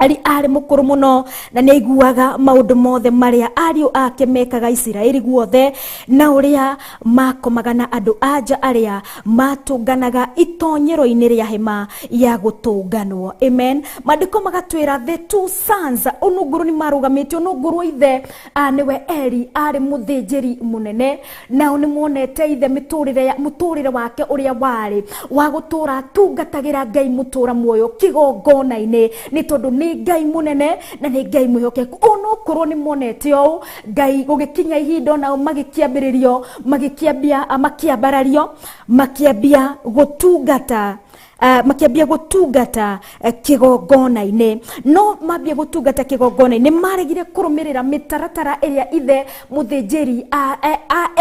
Eli arĩ mũkũrũ mũno na nĩ aiguaga maũndũ mothe marĩa ariũ ake mekaga Isiraeli guothe, na ũrĩa makomaga na andũ anja arĩa matũnganaga itonyero-inĩ rĩa hema ya gũtũnganwo. Amen. Maandĩko magatwĩra the two sons, ũnũngũrũ nĩ marũgamĩtio. Ũnũngũrũ ithe nĩwe Eli arĩ mũthĩnjĩri mũnene, nao nĩ muonete ithe mũtũrĩre wake ũrĩa warĩ wa gũtũra tungatagĩra Ngai mũtũra muoyo kĩgongona-inĩ, nĩ tondũ nĩ Ngai mũnene na nĩ Ngai mwĩhokeku. Onokorwo nĩ monete ũũ Ngai gũgĩkinya ihinda nao magĩkĩambĩrĩrio makĩambia gũtungata kĩgongona-inĩ. No mambia gũtungata kĩgongona-inĩ maregire kũrũmĩrĩra mĩtaratara ĩrĩa ithe mũthĩnjĩri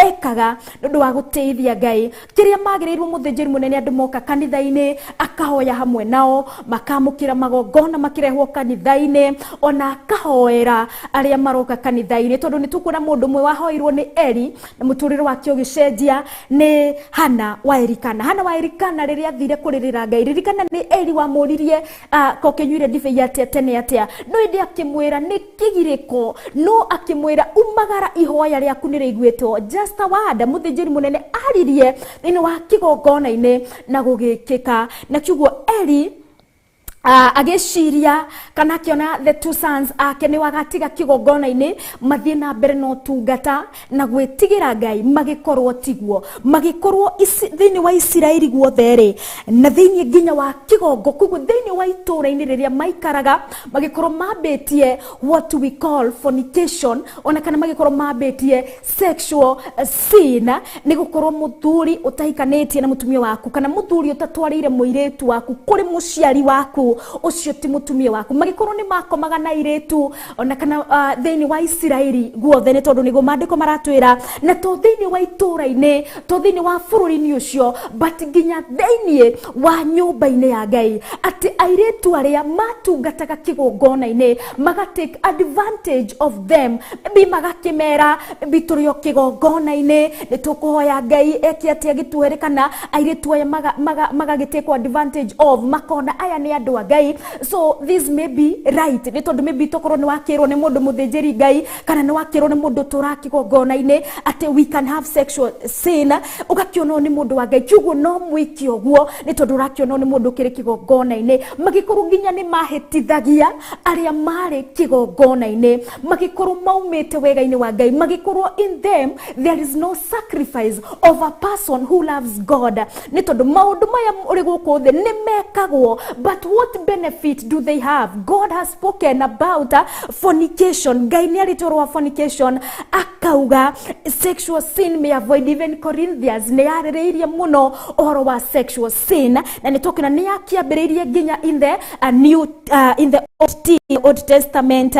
ekaga nĩũndũ wa gũteithia Ngai. Kĩrĩa magĩrĩirwo mũthĩnjĩri mũnene andũ moka kanitha-inĩ akahoya hamwe nao, makamũkĩra magongona makĩrehwo kanitha-inĩ, ona akahoera arĩa maroka kanitha-inĩ, tondũ nĩ tũkuona mũndũ ũmwe wahoirwo nĩ Eli na mũtũrĩre wake ũgĩcenjia nĩ Hana wa Elikana. Hana wa Elikana rĩrĩa athire kũrĩrĩra Ngai, ririkana nĩ Eli wamũririe kokĩnyuire ndibei atĩa tene atĩa, no ĩndĩ akĩmwĩra nĩ kĩgirĩko, no akĩmwĩra umagara ihoya rĩaku nĩ rĩiguĩtwo. Just a word, mũthĩnjĩri mũnene aririe thĩinĩ wa kĩgongona-inĩ na gũgĩkĩka, na kiugo Eli agĩciria kana akĩona the two sons ake nĩ wagatiga kĩgongona-inĩ mathiĩ na mbere no tungata na gwĩtigĩra Ngai, magĩkorwo tiguo, magĩkorwo thĩinĩ wa Isiraeli guothe rĩ, na thĩinĩ nginya wa kĩgongo, koguo thĩinĩ wa itũũra-inĩ rĩrĩa maikaraga magĩkorwo mambĩtie what we call fornication, ona kana magĩkorwo mambĩtie sexual sin, nĩ gũkorwo mũthuri ũtahikanĩtie na mũtumia waku, kana mũthuri ũtatwarĩire mũirĩtu waku kũrĩ mũciari waku, ucio ti mutumia waku. Magikorwo ni makomaga na iretu ona kana thĩinĩ wa Isiraeli guothe, nĩ tondũ nĩguo maandĩko maratwĩra, na to thĩinĩ wa itũũra-inĩ, to thĩinĩ wa bũrũri-inĩ ũcio, but nginya thĩinĩ wa nyũmba-inĩ ya Ngai, atĩ airĩtu arĩa matungataga kĩgongona-inĩ magatake advantage of them, magakĩmera tũrĩ o kĩgongona-inĩ nĩ tũkũhoya Ngai eke atĩa gĩtũhere, kana airĩtu aya magagĩtake advantage of, makona aya nĩ andũ a Ngai, so this may be right, nĩ tondũ maybe tokorwo nĩ wakĩrwo nĩ mũndũ mũthĩnjĩri Ngai, kana nĩ wakĩrwo nĩ mũndũ tũra kĩgongona-inĩ atĩ we can have sexual sin, ũgakĩonwo nĩ mũndũ wa Ngai, kiugo no mwĩke ũguo nĩ tondũ ũrakĩonwo nĩ mũndũ kĩrĩ kĩgongona-inĩ. Magĩkorwo nginya nĩ mahĩtithagia arĩa marĩ kĩgongona-inĩ, magĩkorwo maumĩte wega-inĩ wa Ngai, magĩkorwo in them there is no sacrifice of a person who loves God, nĩ tondũ maũndũ maya ũrĩ gũkũ thĩ nĩ mekagwo, but what benefit do they have? God has spoken about fornication. Ngai nĩ arĩtwo wa fornication akauga sexual sin may avoid. Even Corinthians nĩ yarĩrĩirie mũno ũhoro wa sexual sin, na nĩ tũkĩona nĩ yakĩambĩrĩirie nginya in the Old Testament,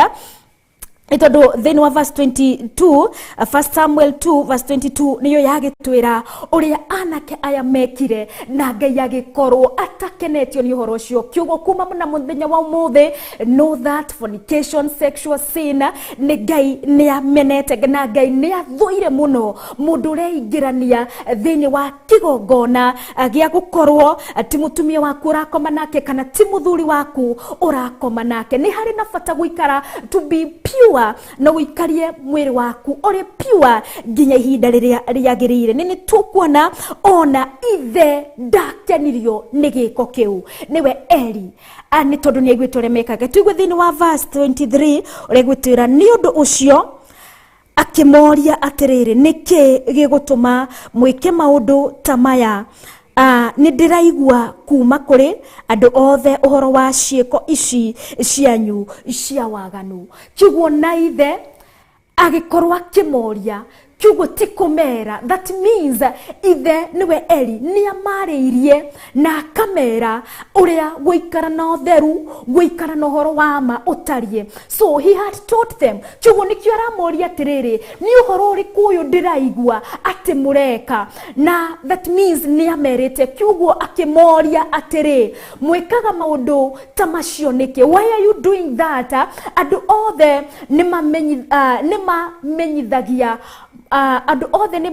itondo thini wa verse 22 1 Samuel 2 verse 22 niyo yagitwira uria anake aya mekire na Ngai agikorwo atakenetio ni uhoro ucio kiugo kuma na muthenya wa umuthi. Know that fornication, sexual sin, ni Ngai ni amenete na Ngai ni athuire muno mundu reingirania thini wa kigongona gia gukorwo ti mutumia waku urakoma nake kana ti muthuri waku urakoma nake. Ni hari na bata guikara to be pure na uikarie mwiri waku ore pure ginya ihinda riria riagirire. Nini tukuona ona ithe ndakenirio ni giko kiu niwe Eli ani tondu ni aigwitore mekaga. Tuigwe thini wa verse 23 uregwitira ni undu ucio akimoria atiriri niki gigutuma mwike maundu tamaya. Ni ndiraigua kuma kuri andu othe uhoro wa ciiko ici cianyu cia waganu. Kiugo na ithe agikorwo akimoria kiugo tikumera. That means ithe niwe Eli ni amariirie na kamera uria guikara na utheru guikara na uhoro wa ma utarie. So he had taught them. Kiugo nikio aramoria atiriri ni uhoro uriku uyu ndiraigua ati mureka. Na that means ni amerite. Kiugo akimoria atiri mwekaga maundu tamacio niki? Why are you doing that? Andu othe ni mamenyithagia andu othe ni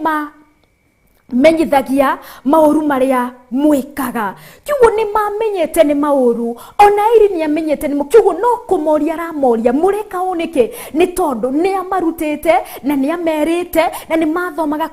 menyithagia mauru maria mwikaga. Kiugo ni mamenyete ni mauru ona iri ni amenyete ni kiugo no kumoria ramoria mureka unike ni tondu ni amarutete na ni amerite na ni mathomaga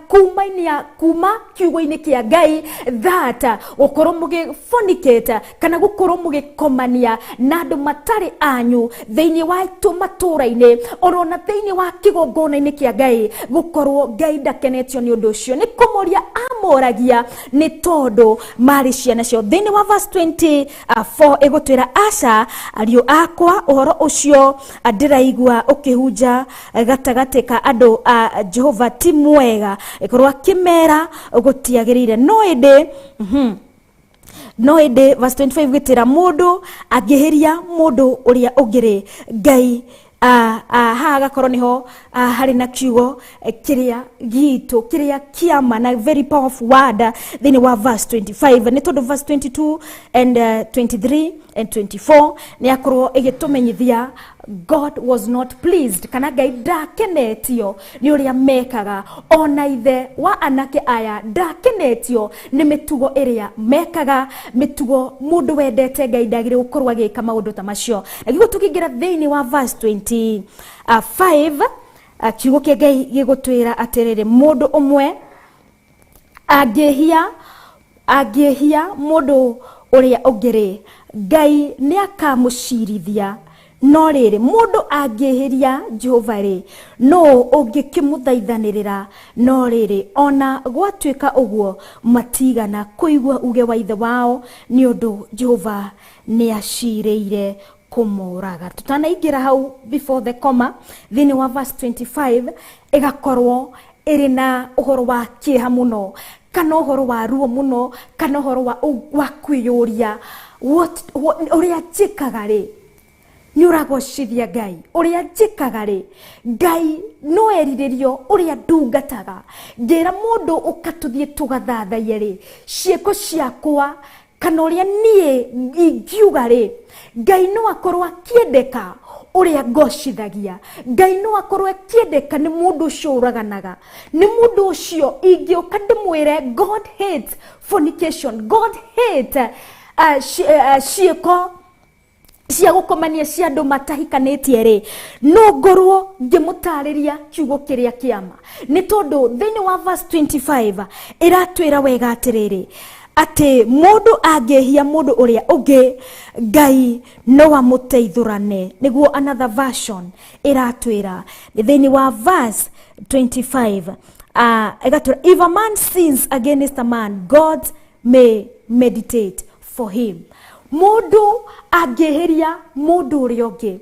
kuma kiugo-ini kia Ngai that gukorwo mugifornicate kana gukorwo mugikomania na andu matari anyu thiini wa matura-ini ona thiini wa kigongona-ini kia Ngai gukorwo Ngai ndakenetio ni undu ucio. Ni kumoria amoragia ni tondu mari ciana cio. Thini wa verse 24 egutwira aca ario akwa uhoro ucio ndiraigua ukihunja gatagati ka andu a Jehova ti mwega ikorwo akimera gutiagirire no ende verse 25 gitira mundu agihiria mundu uria ugiri Ngai haga koroniho hari na kiugo kiria gitu kiria kiama na very powerful word then wa verse 25 ni todo verse 22 and 23 and 24 ni akorwo igitumenyithia God was not pleased kana Ngai ndakenetio ni uria mekaga ona ithe wa anake aya ndakenetio ni mitugo iria mekaga mitugo mundu wendete Ngai ndagire gukorwo agika maundu ta macio. Nagigo tukingira thini wa verse 25 kiugo kia Ngai gigutwira atiriri mundu umwe agehia mundu uria ungiri Ngai ni akamucirithia. No riri mundu angihiria Jehova ri no ungikimuthaithanirira no riri ona gwatwika uguo matigana kuigwa uge wa ithe wao ni undu Jehova ni aciriire kumuraga. Tutanaingira hau before the comma thini wa verse 25 igakorwo irina uhoro wa kieha muno kana uhoro wa ruo muno kana uhoro wa kwiyuria uria njikaga ri ni uragocithia Ngai uria njikaga ri Ngai no eriririo uria ndungataga ngira mundu ukatuthie tugathathaie ri cieko ciakwa kana uria nie ingiuga ri Ngai no akorwo akiendeka uria ngocithagia Ngai no akorwo akiendeka ni mundu ucio uraganaga ni mundu ucio ingioka ndimwire God hates fornication, God hates cieko cia gukomania cia andu matahikanitie ri no ngorwo ngimutariria kiugo kiria kiama ni tondu thini wa verse 25 iratwira wega atiriri ati mundu angehia mundu uria ungi Ngai no amuteithurane. Niguo another version iratwira thini wa verse 25 igatwira if a man sins against a man God may meditate for him. Mundu ageheria mundu uria ungi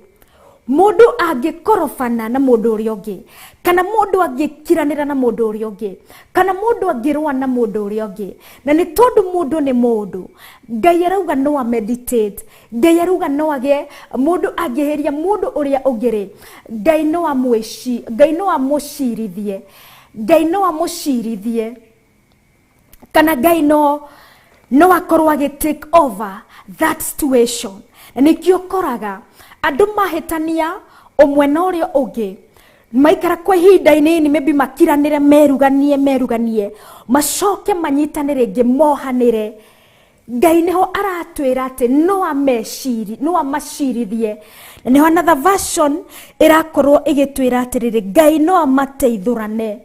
mundu angikorofana na mundu uria ungi, kana mundu angikiranira na mundu uria ungi, kana mundu angirwa na mundu uria ungi, na ni tondu mundu ni mundu, Ngai arauga no a meditate, Ngai arauga no age mundu angiheria mundu uria ungiri, Ngai no amwici, Ngai no amucirithie, Ngai no amucirithie, kana Ngai no akorwo agi take over that situation. Na nikio koraga andu mahitania umwe na uria ungi, maikara kwa ihinda inini, maybe makiranire, meruganie, macoke manyitanire ngi mohanire. Ngai niho aratwira ati no amacirithie. Na niho another version irakorwo igitwira atiriri, Ngai no amateithurane,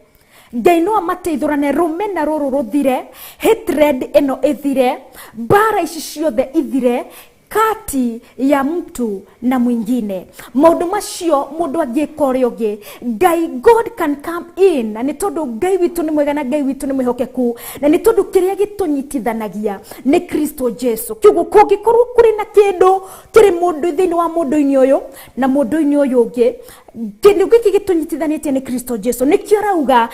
Ngai no amateithurane, rumena ruru ruthire, hatred eno ithire, bara ici ciothe ithire kati ya mtu na mwingine. Maundu macio mundu angika uria ungi, Ngai, God can come in. Na ni tondu Ngai witu ni mwega na Ngai witu ni mwihokeku, na ni tondu kiria gitunyitithanagia ni Kristo Jesu. Kiugo kungikorwo kuri na kindu kiri mundu thiini wa mundu-ini uyu na mundu-ini uyu ungi, kindu giki gitunyitithanitie ni Kristo Jesu. Nikio rauga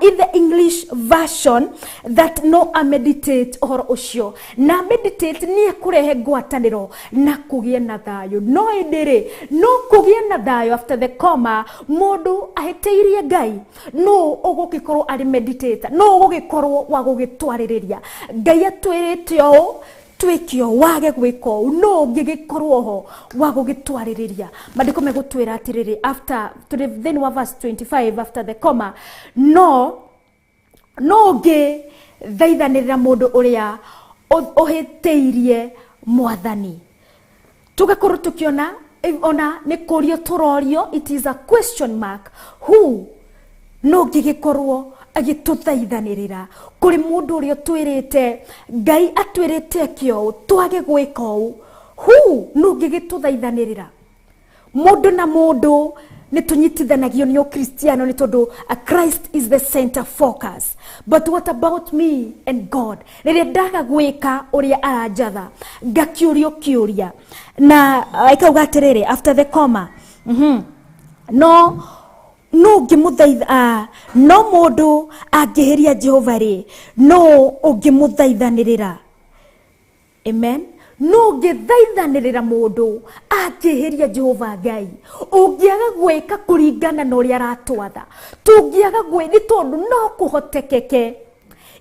in the English version that no a meditate ohoro ucio, na meditate ni kurehe ngwataniro na kugie na thayo. No indire no kugie na thayo after the comma mundu ahiteirie Ngai, no ugugikorwo ari meditate, no ugugikorwo wa gugitwaririria Ngai atwirite o twikio wage gwika o, no ngigikorwo ho wa gugitwaririria. Mandiko megutwira atiriri after to the then wa verse 25 after the comma, no ngi thaithanirira mundu uria ohiteirie Mwathani. Tugakorwo tukiona ona ni kurio turorio, it is a question mark, who no ngigikorwo agituthaithanirira kuri mundu uria twirite Ngai atwirite kio twage gwika o, who no ngigituthaithanirira. Mundu na mundu ni tunyitithanagio ni Ukristiano ni tondu Christ is the center focus. But what about me and God? Riria ndaga gwika uria aranjatha, ngakiurio kiuria, na ikauga atiriri after the comma, no ngimuthaitha, no mundu angiheria Jehova ri, no ungimuthaithanirira. Amen. No ngithaithanirira mundu angiheria Jehova Ngai, ungiaga gwika kuringana na uria aratwatha, tungiaga gwe ni tondu no kuhotekeke.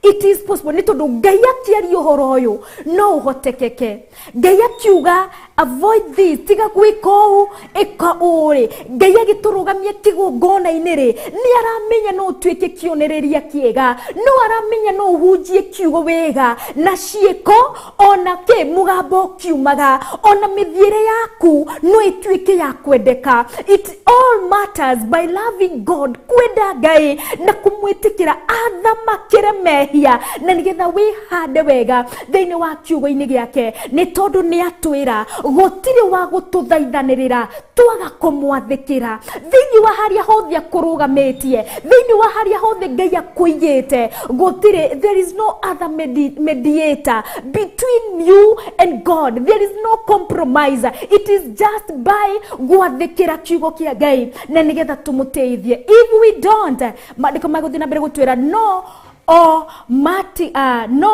It is possible, ni tondu Ngai akiaria uhoro uyu no uhotekeke. Ngai akiuga avoid this, tiga gwika uu ika uri. Ngai agiturugamia kigongona-ini ri, ni aramenya no twike kioneriria kiega, no aramenya no uhunjie kiugo wega na ciiko, ona ke mugambo kiumaga, ona mithiire yaku no itwike ya kwendeka. It all matters by loving God, kwenda Ngai na kumwitikira athamakire mehia, na nigetha wihande wega thiini wa kiugo-ini giake. Ni tondu ni atwira gutiri wa gututhaithanirira twaga kumwathikira thiini wa haria hothe akurugametie, thiini wa haria hothe Ngai akuigite, gutiri, there is no other mediator between you and God. There is no compromise. It is just by gwathikira kiugo kia Ngai na nigetha tumuteithie. If we don't, mandiko maguthi na mbere gutwira no o matigana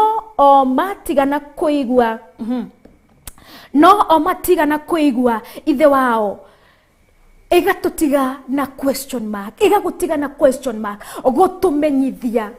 kuigua, no o matigana kuigua ithe wao, igatutiga na question mark, igagutiga na question mark, gutumenyithia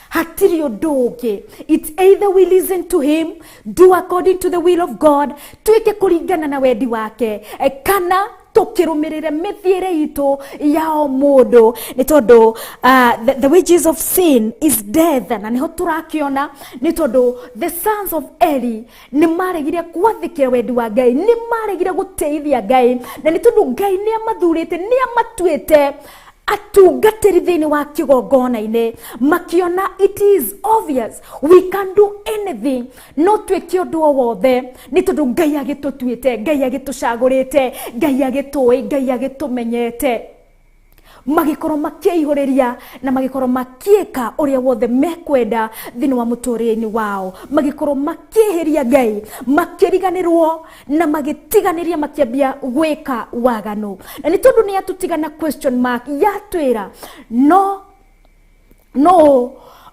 hatiri undu ungi. It's either we listen to him, do according to the will of God, twike kuringana na wendi wake, kana tukirumirire mithiire itu yao mundu. Ni tondu the wages of sin is death, na niho turakiona ni tondu the sons of Eli ni maregire kwathikira wendi wa Ngai, ni maregire guteithia Ngai, na ni tondu Ngai ni amathurite, ni amatuite atungatiri thiini wa kigongona-ini, makiona it is obvious we can do anything, no twike undu o wothe ni tondu Ngai agitutuite, Ngai agitucagurite, Ngai agitui, Ngai agitumenyete. magikorwo makĩihũrĩria na magikorwo makiĩka ũrĩa wothe mekwenda thĩinĩ wa mũtũrĩre-inĩ wao, magikorwo makĩhĩria Ngai, makĩriganĩrwo na magĩtiganĩria makĩambia gwĩka waganu. Na nĩ tondũ nĩ atũtigana question mark yatwĩra no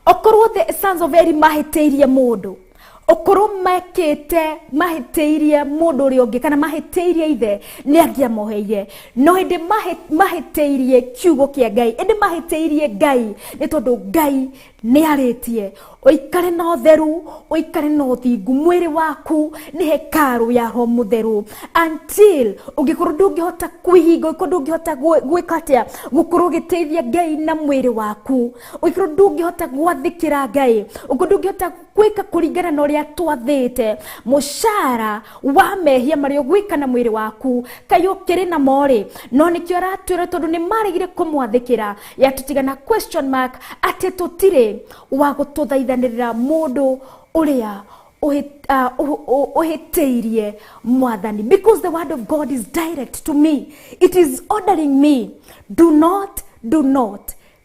okorwo the sons of Eli mahĩtĩirie mũndũ, okorwo mahĩtĩirie mũndũ ũrĩa ũngĩ kana mahĩtĩirie ithe nĩ angĩamoheire, no hĩndĩ mahĩtĩirie kiugo kĩa Ngai, hĩndĩ mahĩtĩirie Ngai nĩ tondũ Ngai nĩ arĩtie ũikare na ũtheru, ũikare na ũthingu, mwĩrĩ waku nĩ hekaru ya Roho Mũtheru, until ũngĩkorwo ndũngĩhota kwĩhinga, ũngĩkorwo ndũngĩhota gwĩka atĩa, gũkorwo ũgĩteithia Ngai na mwĩrĩ waku, ũngĩkorwo ndũngĩhota gwathĩkĩra Ngai, ũngĩkorwo ndũngĩhota gwĩka kũringana na ũrĩa twathĩte, mũcara wa mehia marĩa ũgwĩka na mwĩrĩ waku kaĩ ũkĩrĩ na morĩ, no nĩkĩo aratwĩra tondũ nĩ maregire kũmwathĩkĩra, yatũtigana question mark atĩ tũtirĩ wa gũtũthaithanĩrĩra mũndũ ũrĩa ũhĩtĩirie Mwathani, because the word of God is direct to me. It is ordering me, do not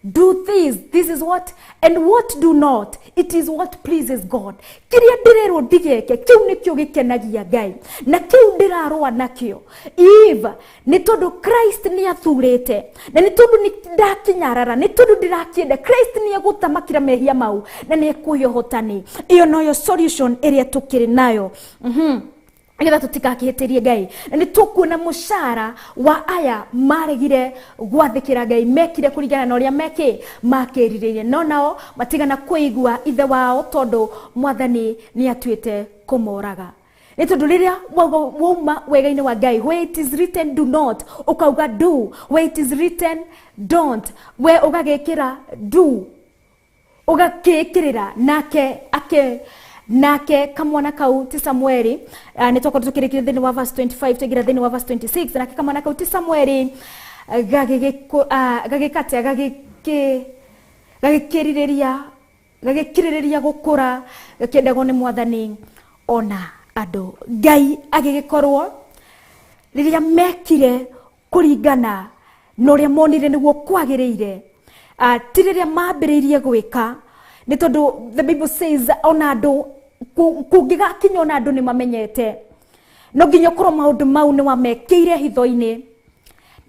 do this is what, and what do not, it is what pleases God. Kiria ndirerwo ndigeke, kiu nikio gikenagia Ngai, na kiu ndirarwa nakio if ni tondu Christ ni athurite, na ni tondu ni ndakinyarara, ni tondu ndirakienda Christ ni agutamakira mehia mau na ni ekuyohotani. Iyo noyo solution area tukiri nayo nĩgetha tũtigakĩhĩtĩrie Ngai. Na nĩ tũkuona mũcara wa aya maregire gwathĩkĩra Ngai, mekire kũringana na ũrĩa makĩrirĩire, no nao matigana kũigua ithe wao tondũ Mwathani nĩ atuĩte kũmoraga. Nĩ tondũ rĩrĩa wauma wega-inĩ wa Ngai, where it is written do not, ũkauga do, where it is written don't, we ũgagĩkĩra do, ũgakĩkĩrĩra nake kamwana kau ti Samueli, nitoko tukirikire thini wa verse 25 tugira thini wa verse 26, nake kamwana kau ti Samueli gagikiriria gukura gakiendagwo ni Mwathani ona andu. Ngai agigikorwo riria mekire kuringana na uria monire niguo kwagiriire, ti riria mambiriirie gwika, ni tondu the Bible says ona andu kungigakinya ona andu ni mamenyete, no nginya korwo maundu mau ni wamekeire hitho-ini,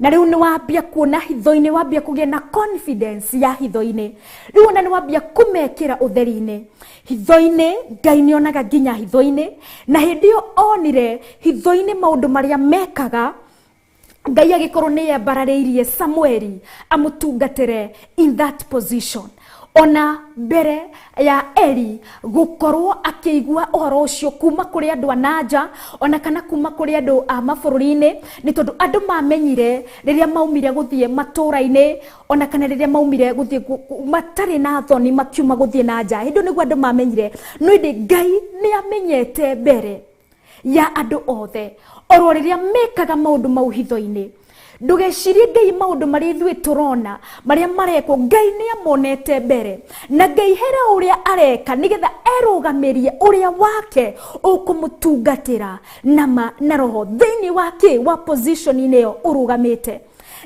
na riu ni wambia kuona hitho-ini, wambia kugia na confidence ya hitho-ini, riu ona ni wambia kumekira utheri-ini hitho-ini. Ngai ni onaga nginya hitho-ini, na hindi yo onire hitho-ini maundu maria mekaga, Ngai agikorwo ni yembarariirie Samueli amutungatire in that position. Ona mbere ya Eli gukorwo akĩigua ũhoro ũcio kuma kũrĩ andũ a nanja, ona kana kuma kũrĩ andũ a mabũrũri-inĩ, nĩ tondũ andũ mamenyire rĩrĩa maumire gũthiĩ matũũra-inĩ, ona kana rĩrĩa maumire gũthiĩ matarĩ na thoni makiuma gũthiĩ nanja, hĩndĩ nĩguo andũ mamenyire. No ĩndĩ Ngai nĩ amenyete mbere ya andũ othe, oro rĩrĩa mekaga maũndũ mau hitho-inĩ. Ndugecirie Ngai maundu maria ithuĩ tũrona maria marekwo, Ngai nĩ amonete mbere, na Ngai hera ũrĩa areka nĩgetha erũgamirie ũrĩa wake ũkũmũtungatĩra na roho thĩinĩ wake wa position-inĩ ĩyo ũrũgamĩte.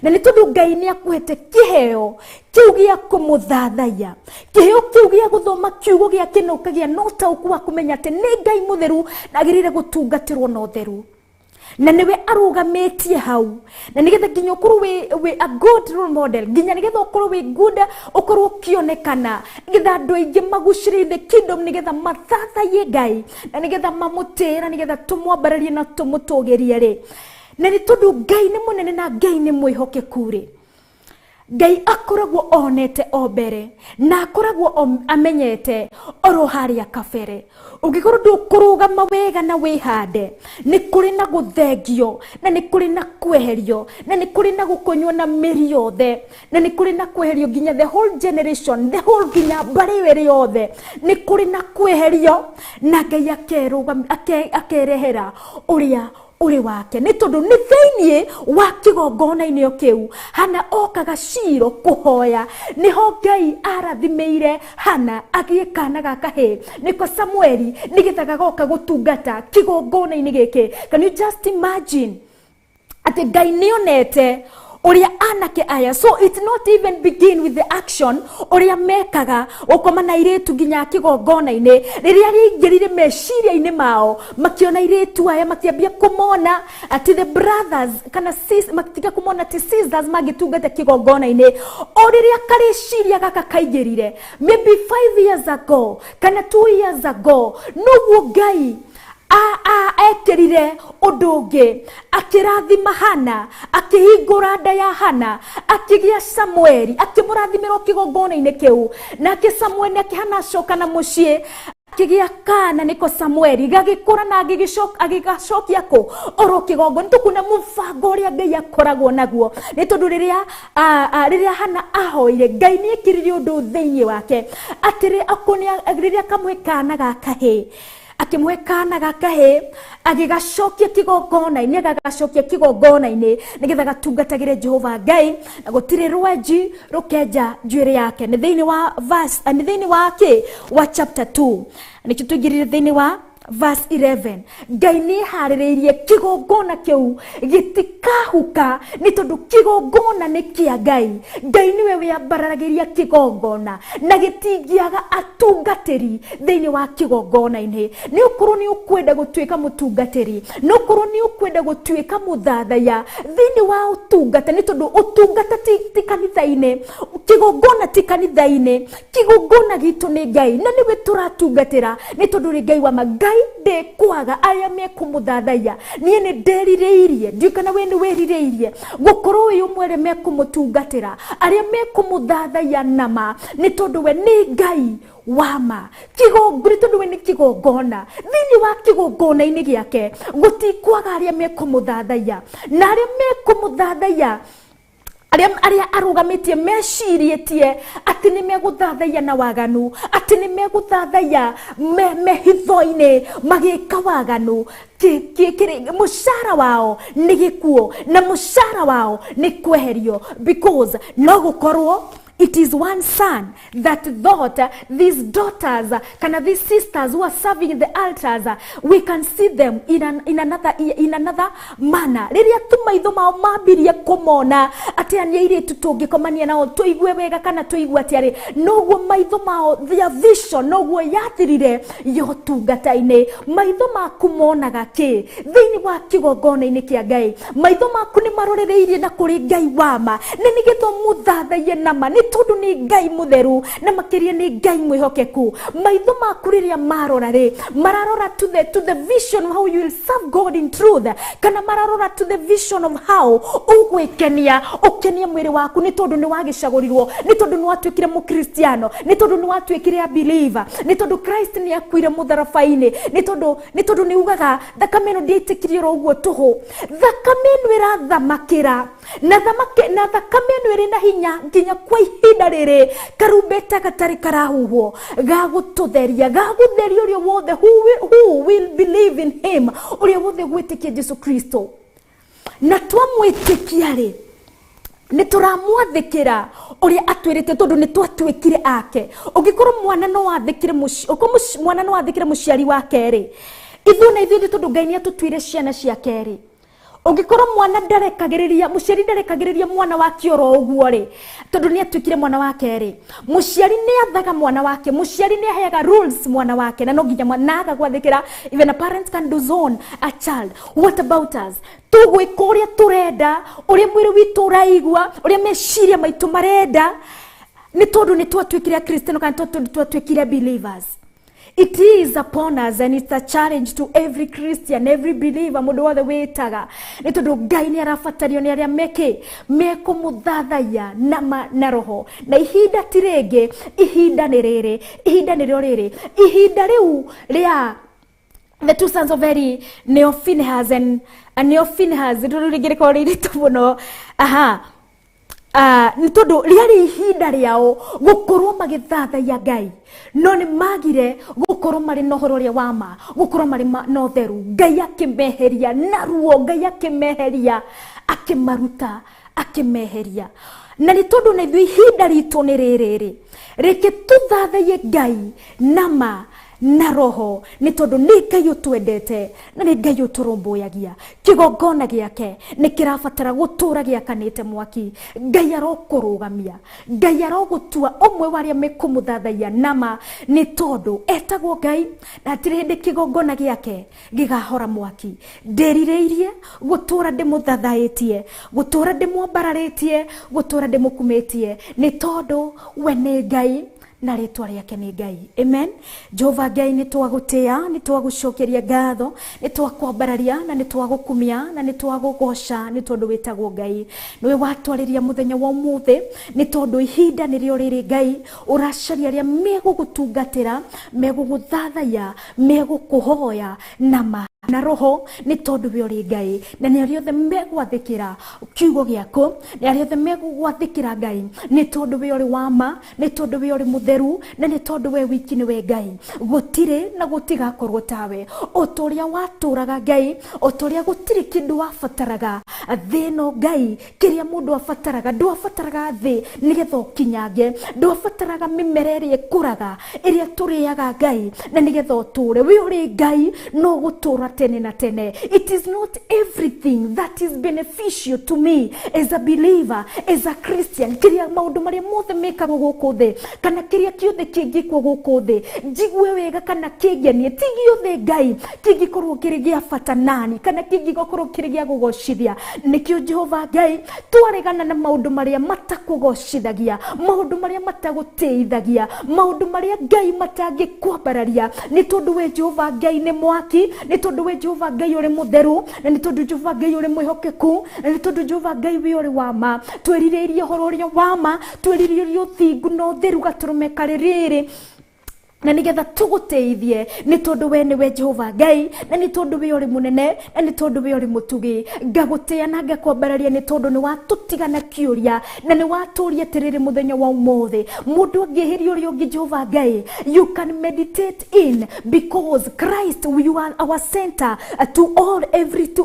Na nĩ tondũ Ngai nĩ akuhete kĩheo kĩu gĩa kũmũthathaiya, kĩheo kĩu gĩa gũthoma kiugo gĩake na ũkagĩa na ũtaũku wa kũmenya atĩ nĩ Ngai mũtheru na agĩrĩire gũtungatĩrwo na ũtheru, na niwe arũgamĩtie hau, na nigetha nginya ũkorwo wĩ a good role model, nginya nigetha ũkorwo wĩ good, ũkorwo ũkĩonekana, nigetha andũ aingĩ magucĩrĩrie the kingdom, nigetha mathathaie Ngai, na nigetha mamũtĩra, nigetha tũmwambararie na tũmũtũgĩrie rĩ. Na nĩ tondũ Ngai nĩ mũnene na Ngai nĩ mwĩhokeku rĩ, Ngai akoragwo onete o mbere na akoragwo amenyete oro harĩa kabere. Ũngĩkorwo ndũkũrũgama wega na wĩhande, nĩ kũrĩ na gũthengio, na nĩ kũrĩ na kweherio, na nĩ kũrĩ na gũkonywo na mĩri yothe, na nĩ kũrĩ na kweherio nginya the whole generation, the whole nginya mbarĩ ĩrĩ yothe, nĩ kũrĩ na kweherio, na Ngai akerehera ũrĩa uri wake. Nĩ tondũ nĩ thĩinĩ wa kĩgongona-inĩ kĩu Hana okaga Shilo kũhoya, nĩho Ngai arathimĩire Hana agĩkana gaka kahĩ, nĩko Samueli nĩgetha gagoka gũtungata kĩgongona-inĩ gĩkĩ. Can you just imagine atĩ Ngai nĩonete uria anake aya. So it not even begin with the action uria mekaga ukoma na iretu ginya kigongona-ini riria riingirire meciria-ini mao makiona iretu aya makiambia kumona ati the brothers kana sis makitika kumona ati sisters magitungata kigongona-ini o riria kariciria gaka kaingirire maybe 5 years ago kana 2 years ago nuguo Ngai ekirire undu ungi akirathima Hana akihingura nda ya Hana akigia Samueli akimurathimira kigongona-ini kiu nake Samueli akihana coka na mucii kigia kana niko Samueli gagikura na agigacokia ko oro kigongona. Tukuna mubango uria Ngai akoragwo naguo ni tondu riria Hana ahoire Ngai ni ekirire undu thiini wake atiri akonia riria kamwe kana gakahe akimwe kana gakahe agigacokia kigongona-ini agagacokia kigongona-ini nigetha gatungatagire Jehova Ngai na gutire rwenji rukenja njuire yake. Ni thiini wa verse ni thiini wa chapter 2 nikitugirire thiini wa verse 11 Ngai ni haririirie kigongona kiu gitikahuka ni tondu kigongona ni kia Ngai. Ngai niwe wiambararagiria kigongona na gitingiaga atungatiri thiini wa kigongona-ini. Ni ukorwo ni ukwenda gutuika mutungatiri ni ukorwo ni ukwenda gutuika muthathaya thiini wa utungata ni tondu utungata ti kanitha-ini kigongona ti kanitha-ini kigongona gitu ni Ngai na niwe turatungatira ni tondu ri Ngai wa Ngai de kwaga aria mekumuthathaya nie ni nderireirie ndikana we ni werireirie gukorwo uyu mwere mekumutungatira aria mekumuthathaya nama ni tondu we ni Ngai wama kigongona tondu we ni kigongona thiini wa kigongona-ini giake gutikwaga aria mekumuthathaya na aria mekumuthathaya aria arugamitie mecirietie ati ni meguthathaya na waganu ati ni meguthathaya mehitho-ini magika waganu mushara wao ni gikuo na mushara wao ni kweherio because no gukorwo it is one son that thought these daughters, these sisters who are serving in the altars, we can see them in another manner. Riria tumaitho mao mambirie kumona ati aniire tutungikomania nao tuigue wega kana tuigue atiari noguo maitho mao their vision noguo yathirire yotungata-ini. Maitho maku monaga ki thiini wa kigongona-ini kia Ngai? Maitho maku ni marorereirie na kuri Ngai wama ni nigetho muthathaie nama ni tondu ni Ngai mutheru na makiria ni Ngai mwihokeku. Maitho maku riria marora mararora to the vision of how you will serve God in truth kana mararora to the vision of how ugwikenia ukenia mwiri waku ni tondu ni wagicagurirwo ni tondu ni watuikire mukristiano ni tondu ni watuikire a believer ni tondu Christ ni akuire mutharabai-ini ni tondu ni ugaga thakame ino ndiitikirie uguo tuhu thakame ino irathamakira na thakame ino iri na hinya nginya kwa ihinda riri karumbeta gatari karahuhwo gagututheria uria wothe who will believe in him uria wothe gwitikia Jesu Kristo na twamwitikia ri ni turamwathikira uria atwirite tondu ni twatwikire ake. Ungikorwo mwana no wathikire mwana no wathikire muciari wake ri ithu na ithu tondu Ngai ni atutwire ciana ciake ri ungikorwo mwana ndarekagiriria muciari ndarekagiriria mwana wake oro uguo ri tondu ni atwikire mwana wake ri muciari ni athaga mwana wake muciari ni aheaga rules mwana wake na no nginya mwana agagwathikira. Even a parent can disown a child. What about us? Tugwika uria turenda uria mwiri witu uraigua uria meciria maitu marenda ni tondu ni twatwikire Kristiano kana tondu twatwikire believers. It is upon us and it's a challenge to every Christian, every believer, mundu wothe witaga ni tondu Ngai ni arafatario ni aria mekumuthathaya na roho na ihinda tirenge ihinda ni riri ihinda riu ria the two sons of Eli, Neophinehas and Neophinehas ririgiriko riritu muno nitondo riari ihinda riao gukorwo magithathaya Ngai no ni magire gukorwo mari na horo ria wama gukorwo mari no theru. Ngai akimeheria naruo Ngai akimeheria akimaruta akimeheria na nitondo na ihinda ritu ni riri reke tuthathaye Ngai nama na roho ni tondu ni Ngai utwendete na ni Ngai uturumbuyagia kigongona giake ni kirabatara gutura giakanite mwaki. Ngai arokurugamia, Ngai arogutua umwe waria mekumuthathaia nama ni tondu etagwo Ngai na atiri hindi kigongona giake gigahora mwaki. Nderireirie gutura ndimuthathaitie, gutura ndimwambararitie, gutura ndimukumitie ni tondu we ni Ngai na ritwa riake ni Ngai. Amen. Jehova Ngai ni twagutia, ni twagucokeria ngatho, ni twakwambararia na ni twagukumia na ni twagugoca ni tondu witagwo Ngai. Niwe watwariria muthenya wa umuthi ni tondu ihinda ni rio riri Ngai uracaria ria megugutungatira, meguguthathaya, megukuhoya na roho ni tondu we uri Ngai na ni riothe megwathikira kiugo giaku, ni riothe megugwathikira Ngai ni tondu we uri wama, ni tondu we uri mutheru na ni tondu we wiki ni we Ngai. Gutire na gutigakorwo tawe otoria waturaga Ngai, otoria gutire kindu wafataraga thino Ngai. Kiria mundu afataraga ndwafataraga thi nigetha ukinyange, ndwafataraga mimereri ekuraga iria turiaga Ngai na nigetha uture. We uri Ngai no gutura tene na tene. It is not everything that is beneficial to me as a believer, as a Christian. Kiria maundu maria mothe mekagwo guku thi kana kiria kiothe kingikwo guku thi njigue wega kana kingenie ti giothe Ngai kingikorwo kiri gia bata nani kana kingikorwo kiri gia gugocithia. Nikio Jehova Ngai twaregana na maundu maria matakugocithagia, maundu maria mataguteithagia, maundu maria Ngai matangikwambararia ni tondu we Jehova Ngai ni mwaki, ni tondu we Jehova Ngai uri mutheru, na ni tondu Jehova Ngai uri mwihokeku, na ni tondu Jehova Ngai we uri wama. Twerireirie horo ria wama, twerireirie uthingu no theru gaturume kaririri na nigetha tuguteithie ni tondu we niwe Jehova Ngai, na ni tondu we uri munene, na ni tondu we uri mutugi. Ngagutia na ngakwambararia ni tondu ni watutigana kiuria na ni waturia tiriri muthenya wa umuthi. Mundu angihiria uri ungi Jehova Ngai you can meditate in, because Christ, you are our center to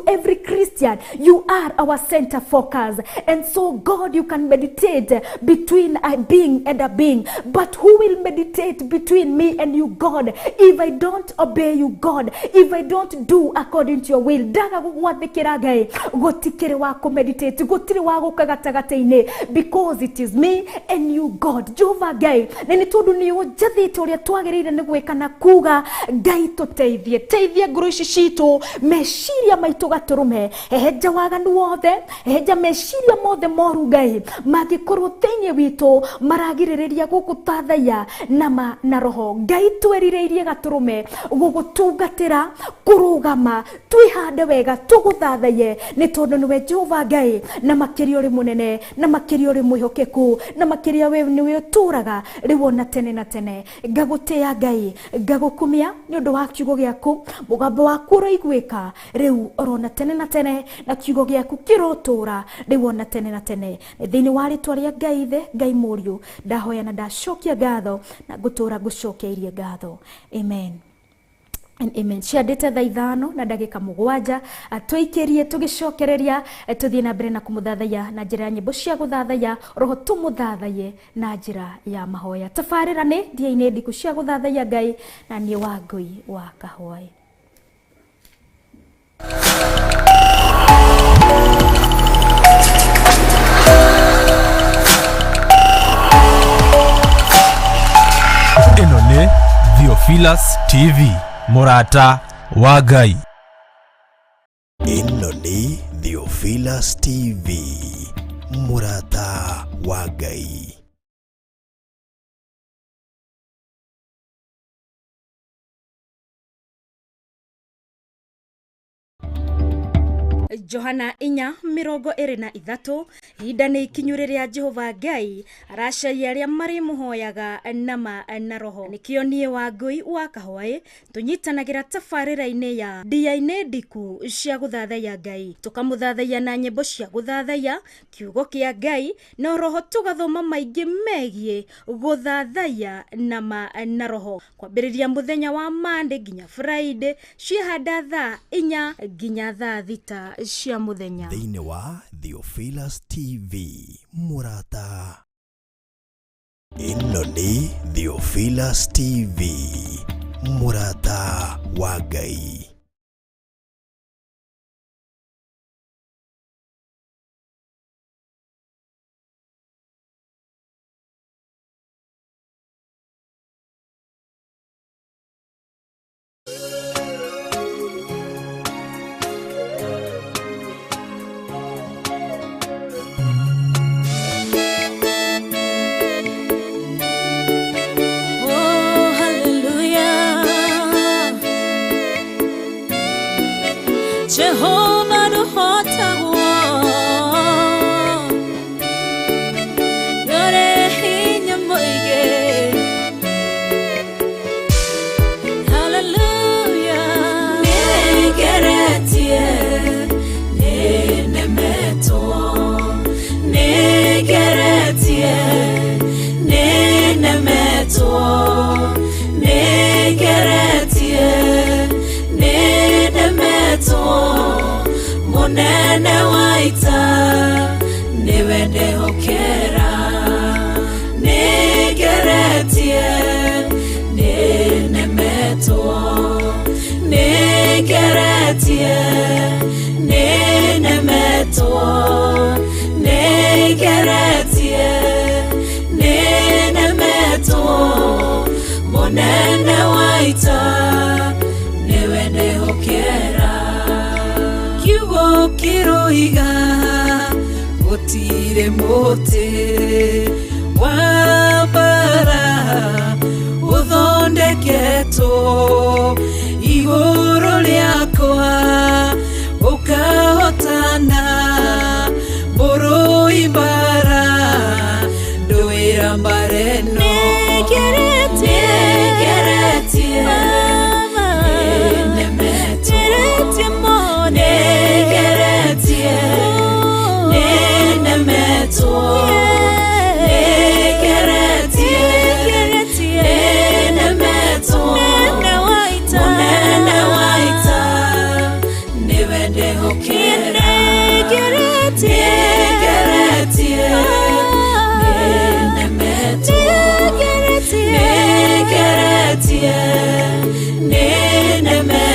every Christian. You are our center focus, and so God, you can meditate between a being and a being. But who will meditate between me and you, God, if I don't obey you, God, if I don't do according to your will? Daga gugwathikira Ngai gutikire wa meditate, gutire wa gukagatagateine, because it is me and you, God. Jehova Ngai ni tondu ni ujathite uria twagirire ni gwika na kuga Ngai tuteithie, teithia ngoro ici citu, meciria maitu gaturume, eheja waganu wothe, eheja meciria mothe moru Ngai magikorwo thĩinĩ witu maragirĩrĩria gũgũtathaya na roho. Ngai twerireirie gaturume gugutungatira, kurugama, twihande wega, tuguthathaye ni tondu niwe Jehova Ngai, na makiria uri munene, na makiria uri mwihokeku, na makiria we niwe uturaga riwo na tene na tene. Ngagutia Ngai, ngagukumia ni undu wa kiugo giaku, mugambo waku uraiguika riu orona tene na tene, na kiugo giaku kirotura riwo na tene na tene. Thiini wa ritwa ria Ngai the Ngai muriu ndahoya na ndacokia ngatho na gutura gucokeirie ngatho. Amen and amen. Ciandite thaa 5 na ndagika 7 twikirie tugicokereria tuthie na mbere na kumuthathaya na njira nyimbo cia guthathaya, roho tumuthathaye na njira ya mahoya. Tabarira ni ndie-ini ndiku cia guthathaya Ngai na nie wa Ngui wa Kahoi. Ino ni Theophilus TV, murata wa Ngai. Ino ni Theophilus TV, murata wa Ngai. Johana 4:23 ihinda ni ikinyu riria Jehova Ngai aracaria aria mari muhoyaga na roho. Nikio nie wa Ngui wa Kahoi tunyitanagira tabarira-ini ya ndia-ini ndiku cia guthathaya Ngai, tukamuthathaya na nyimbo cia guthathaya kiugo kia Ngai na roho, tugathoma maingi megie guthathaya na roho. Kwambiriria muthenya wa Monday nginya Friday, ciahanda thaa 4 nginya thaa 6 cia muthenya. Thiini wa Theophilus TV, murata. Ino ni Theophilus TV, mũrata wa Ngai. Jehovah no hota wo Yore hinya moige Hallelujah Negeretie Nenemeto Negeretie Nenemeto Negeretie Nenemeto Monene waita Newende hokera Negeretie Nenemeto Negeretie Nenemeto Negeretie Nenemeto Monene waita Newende hokera Kiwo kiroiga Otire mote Wabara Uthondeketo Igoro liakwa Ukahotana Boro ibara Doira mbareno Negeretie Negeretie Negeretie Negeretie Nenemeto Negeretie Nenemeto Nenewaita Newende hokera Negeretie Nenemeto Negeretie Nenemeto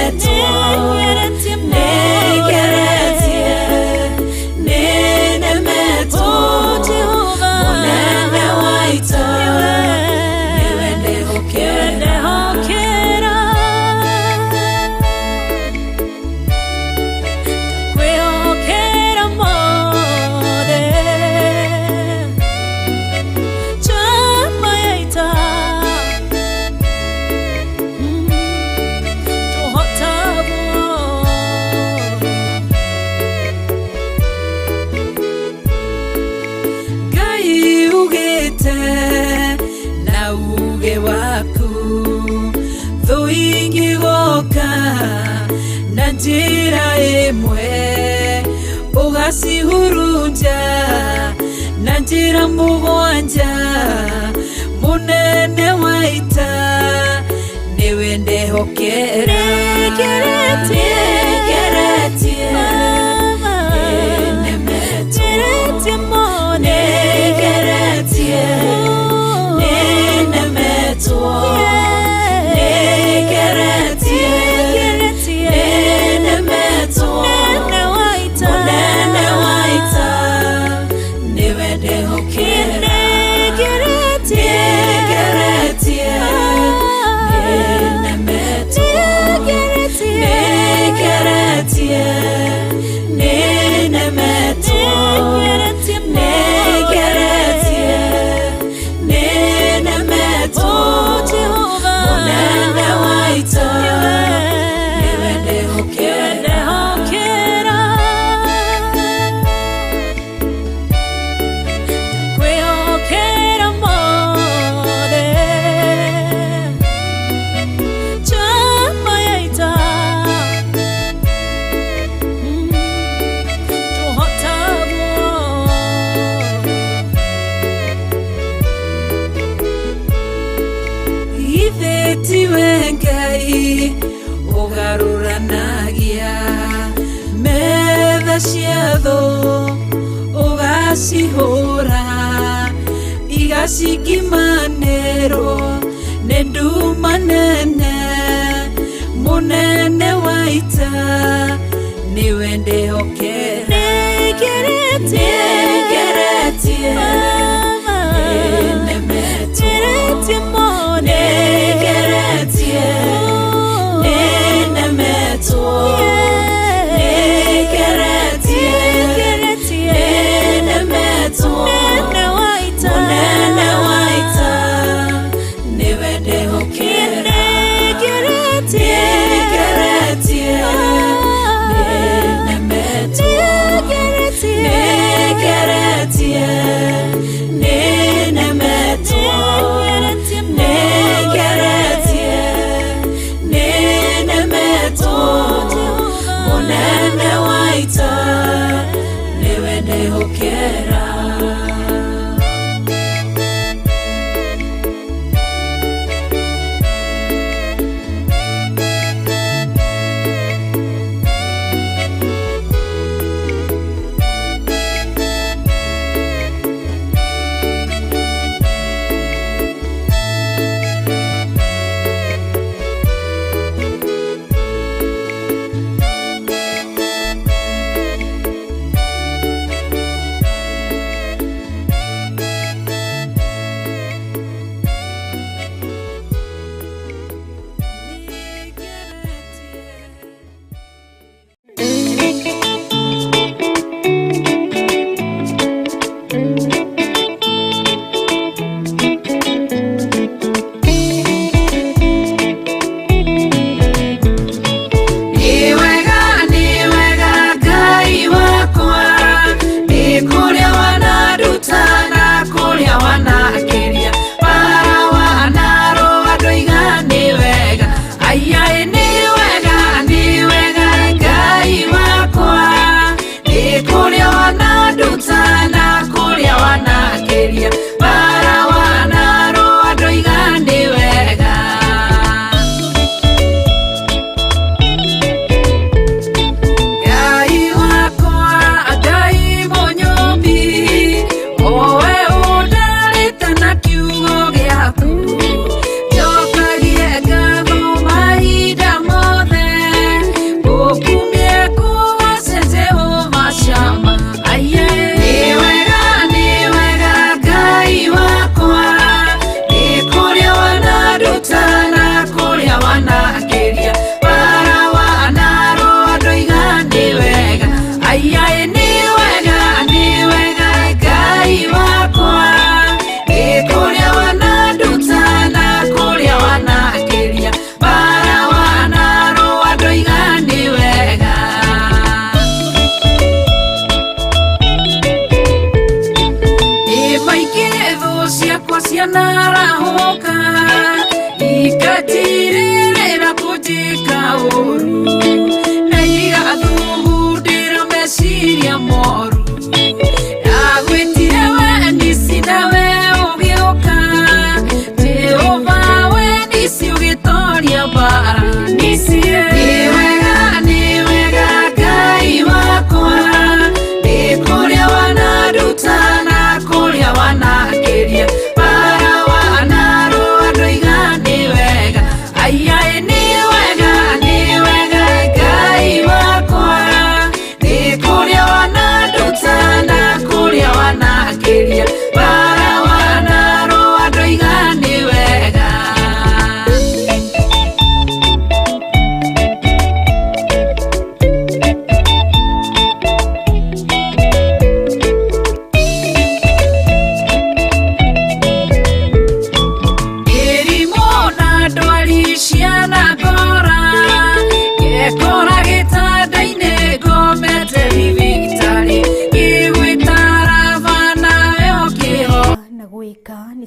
Njira imwe ugasihurunja na njira mugwanja munene waita niwende hokera Negeretie Nenemeto Negeretie Nenemeto Sihora igasikimanero nendu manene munene waita niwe ndehokera negeretie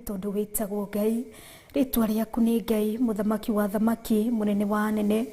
tondu witagwo Ngai ritwa riaku ni Ngai muthamaki wa thamaki munene wa anene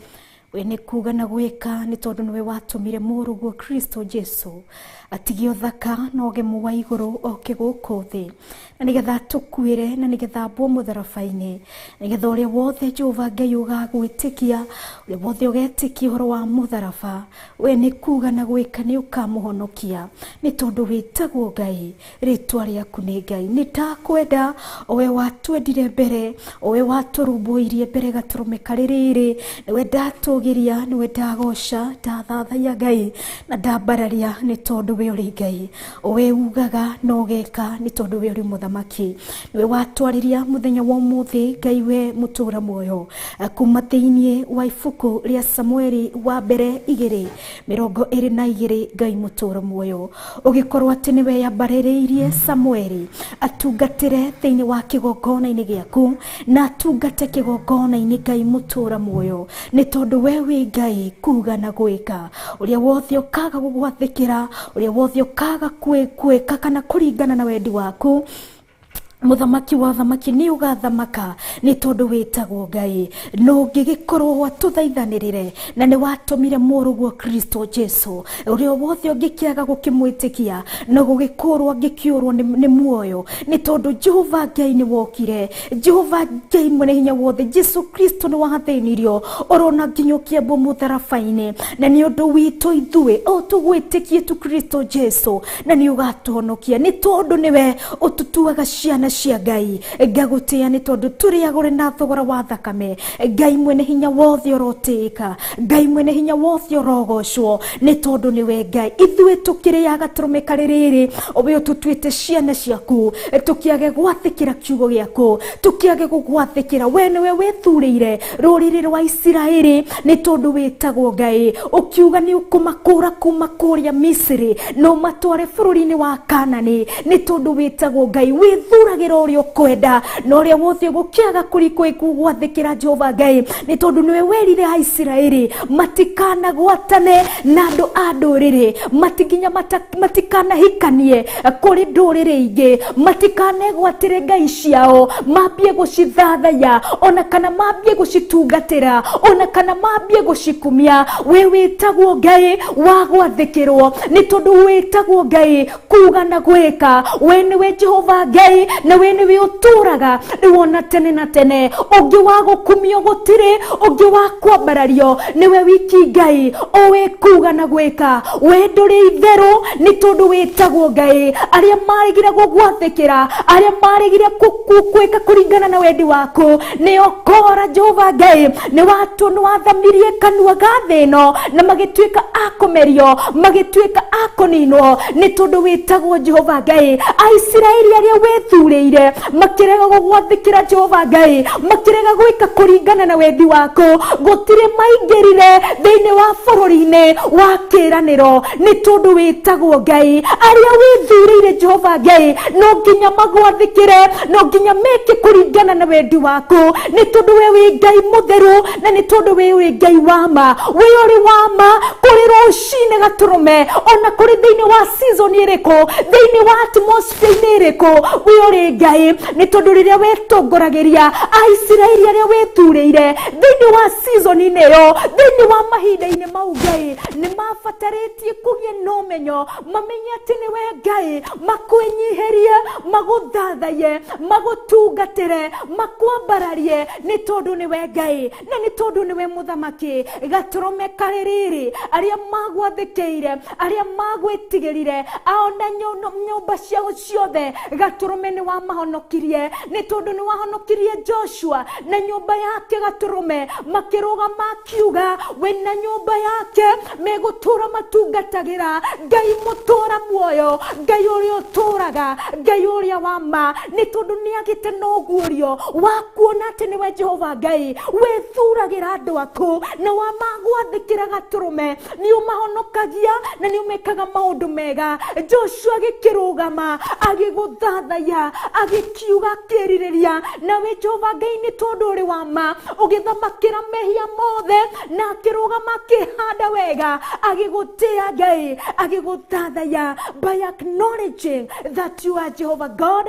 we ni kuga na gwika ni tondu niwe watumire muruguo Kristo Jesu atigio thaka no gemu wa iguru oke guku thi na nigetha tukwire na nigetha mbwo mutharabaini nigetha uria wothe Jehova Ngai ugagwitikia uria wothe ugetikia horo wa mutharaba we ni kuga na gwika ni ukamuhonokia ni tondu witagwo Ngai ritwa riaku ni Ngai ni takwenda owe watwendire mbere owe waturumbuirie mbere gaturume kaririri niwe ndatugiria niwe ndagoca ndathathaiya Ngai na ndambararia ni tondu we uri Ngai owe ugaga no geka ni tondu we uri muthamaki niwe watwariria muthenya wa umuthi Ngai we mutura muoyo kuma thiini wa ibuku ria Samueli wa mbere 2:22 Ngai mutura muoyo ugikorwo ati niwe yambaririirie Samueli atungatire thiini wa kigongona-ini giaku na atungate kigongona-ini Ngai mutura muoyo ni tondu we wi Ngai kuga na gwika uria wothe ukaga gugwathikira uria wothe ukaga kwika kana kuringana na wendi waku muthamaki wa thamaki ni ugathamaka ni tondu witagwo Ngai no ngigikorwo watuthaithanirire na ni watumire muruguo Kristo Jesu uria wothe ngikiaga gukimwitikia no gugikorwo ngikiurwo ni muoyo ni tondu Jehova Ngai ni wokire Jehova Ngai mwene hinya wothe Jesu Kristo ni wathinirio orona nginyokia bo mutharabaini na ni undu witu ithue o tugwitikie tu Kristo Jesu na ni ugatuhonokia ni tondu niwe ututuaga ciana cia Ngai ngagutia ni tondu turi agore na thogora wa thakame Ngai mwene hinya wothe urotika Ngai mwene hinya wothe urogocwo ni tondu niwe Ngai ithue tukiriaga turume kaririri obe tutwite ciana ciaku tukiage gwathikira kiugo giaku tukiage gugwathikira we niwe wethurire ruriri rwa Isiraeli ni tondu witagwo Ngai ukiuga ni ukumakura kuma kuria Misri no matware bururi-ini wa Kanani ni tondu witagwo Ngai withuragira uria ukwenda no ria wothe gukiaga kurikwiku gwathikira Jehova Ngai ni tondu niwe werire a Isiraeli matikana gwatane na andu a nduriri matiginya matikana hikanie kuri nduriri ingi matikane gwatire ngai ciao mambie gucithathaya ona kana mambie gucitungatira ona kana mambie gucikumia we witagwo Ngai wa gwathikirwo ni tondu witagwo Ngai kuga na gwika we niwe Jehova Ngai na we niwe uturaga ni wona tene na tene ungi wa gukumio gutire ungi wa kwambarario niwe wiki Ngai owe kuga na gwika we nduri itheru ni tondu witagwo Ngai aria marigire gugwathikira aria marigire gwika kuringana na wendi waku ni okora Jehova Ngai ni watu ni wathamirie kanua gathino na magitwika akomerio magitwika akoninwo ni tondu witagwo Jehova Ngai a Isiraeli aria wethurire makirega gugwathikira Jehova Ngai makirega gwika kuringana na wendi waku gutire maingirire thiini wa bururi-ini wa kiraniro ni tondu witagwo Ngai aria withurire Jehova Ngai no nginya magwathikire no nginya meke kuringana na wendi waku ni tondu we wi Ngai mutheru na ni tondu we wi Ngai wama we uri wama kuri rucine gaturume ona kuri thiini wa season iriku thiini wa atmosphere iriku we uri Ngai ni tondu riria wetongoragiria a Isiraeli aria wethurire thiini wa season ineyo thiini wa mahinda-ini mau Ngai ni mafataritie kugie no menyo mamenye ati niwe Ngai makwenyiherie maguthathaye magutungatire makwambararie ni tondu niwe Ngai na ni tondu niwe muthamaki gaturume kaririri aria magwathikiire aria magwitigirire aona nyumba ciao ciothe gaturume ni wa mahonokirie ni tondu ni wahonokirie Joshua na nyumba yake gaturume makiruga makiuga we na nyumba yake megutura matungatagira Ngai mutura muoyo Ngai uria uturaga Ngai uria wama ni tondu ni agite no guorio wa kuona ati niwe Jehova Ngai wethuragira andu aku na wa magwathikira gaturume ni umahonokagia na ni umekaga maundu mega Joshua agikirugama agiguthathaya agikiuga kiririria na we Jehova Ngai ni tondu uri wama ugithamakira mehia mothe na akirugama kihanda wega agigutia Ngai agiguthathaya by acknowledging that you are Jehovah God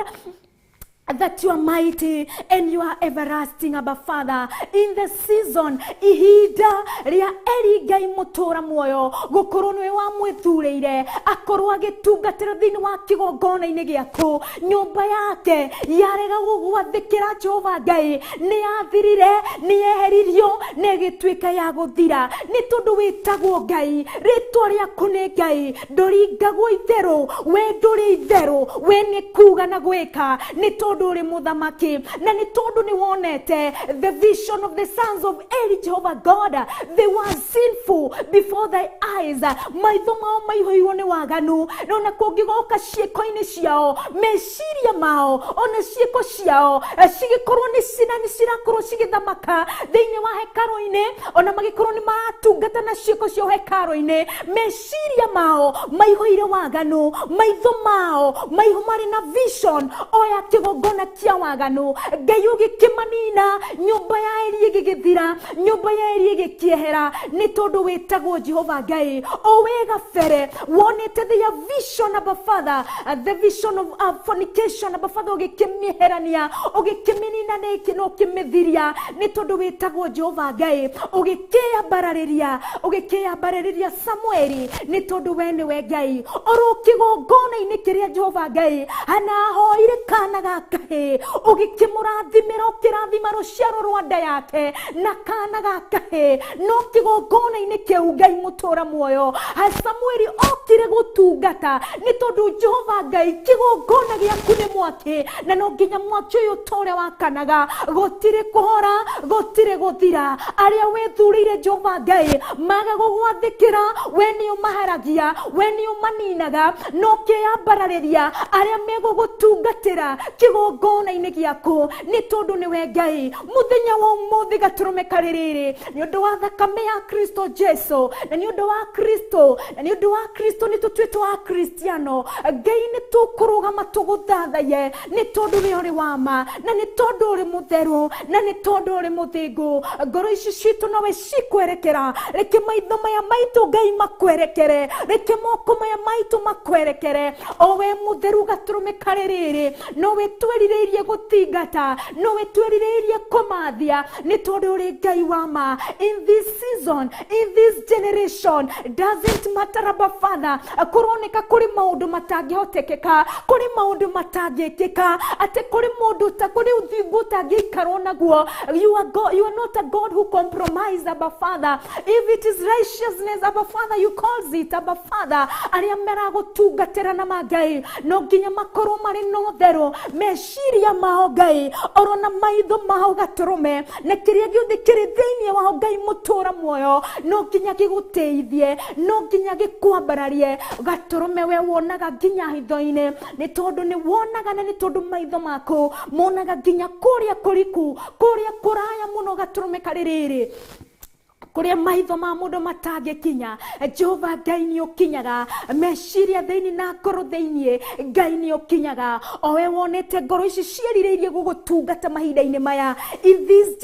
that you are mighty and you are everlasting, Abba Father. In the season ihinda ria eri Ngai mutura muoyo gukorwo niwe wamwithuurire akorwo agitungatira thiini wa kigongona-ini giaku. Nyumba yake yarega gugwathikira Jehova Ngai ni yathirire, ni yeheririo, ni igituika ya guthira. Ni tondu witagwo Ngai, ritwa riaku ni Ngai, nduringagwo itheru, we nduri itheru, we ni kuga na gwika. Ni tondu uri muthamaki, na ni tondu ni wonete the vision of the sons of Eli, Jehovah God. They were sinful before thy eyes. Maitho mao maihoirwo ni waganu, na kungigoka ciiko-ini ciao, meciria mao ona ciiko ciao cigikorwo ni cirakorwo cigithamaka thiini wa hekalu-ini, ona magikorwo ni maratungata na ciiko cio hekalu-ini. Meciria mao maihoire waganu, maitho mao maiho mari na vision oya kigongona kia waganu. Ngai ugikimanina, nyumba ya Eli igigithira, nyumba ya Eli igikiehera. Ni tondu witagwo Jehova Ngai, o wega fere wonete the vision, Abba Father, the vision of fornication, Abba Father, ugikimiherania, ugikiminina na ikino kimithiria. Ni tondu witagwo Jehova Ngai, ugikiambariria Samueli. Ni tondu we niwe Ngai, oro kigongona-ini kiria Jehova Ngai anahoire kana gakahe, ugikimurathimira ukirathima ruciaro rwa nda yake na kana gakahe. No kigongona-ini kiu Ngai mutura muoyo Samueli okire gutungata, ni tondu Jehova Ngai kigongona giaku ni mwaki, na no nginya mwaki uyu tore wakanaga, gutire kuhora, gutire guthira. Aria withurire Jehova Ngai maga gugwathikira, we ni umaharagia, we ni umaninaga. No kiambarariria aria megugutungatira kigongona-ini giaku, ni tondu niwe Ngai. Muthenya wa umuthi gaturume kaririri ni undu wa thakame ya Kristo Jesu, na ni undu wa Kristo, na ni undu wa Kristo ni tutwitwo wa Kristiano. Ngai ni tukurugama tuguthathaye, ni tondu we uri wama, na ni tondu uri mutheru, na ni tondu uri muthingu. Ngoro ici citu nowe cikwerekera, reke maitho maya maitu Ngai makwerekere, reke moko maya maitu makwerekere. O we mutheru gaturume kaririri, nowe twerirĩirie gutingata, nowe twerirĩirie kumathia, ni tondu uri Ngai wama. In this season, in this generation, doesn't matter, Abba Father, kuroneka kuri maundu matangihotekeka, kuri maundu matangikika, ate kuri mundu ta kuri uthingu tangiikarwo naguo. You are not a God who compromise, Abba Father. If it is righteousness, Abba Father, you calls it, Abba Father. Aria meragutungatira na Ngai no nginya makorwo mari no theru, meciria mao Ngai oro na maitho mao gaturume, na kiria giothe kiri thiini wa Ngai mutura muoyo no nginya giguteithie, no nginya gikwambararie. Gaturume we wonaga nginya hitho-ini, ni tondu ni wonaga, na ni tondu maitho maku monaga nginya kuria kuriku, kuria kuraya muno. Gaturume kaririri kuria maitho ma mundu matangikinya, Jehova Ngai ni ukinyaga. Meciria thiini na ngoro thiini Ngai ni ukinyaga. O we wonete ngoro ici cierireirie gugutungata mahinda-ini maya, in this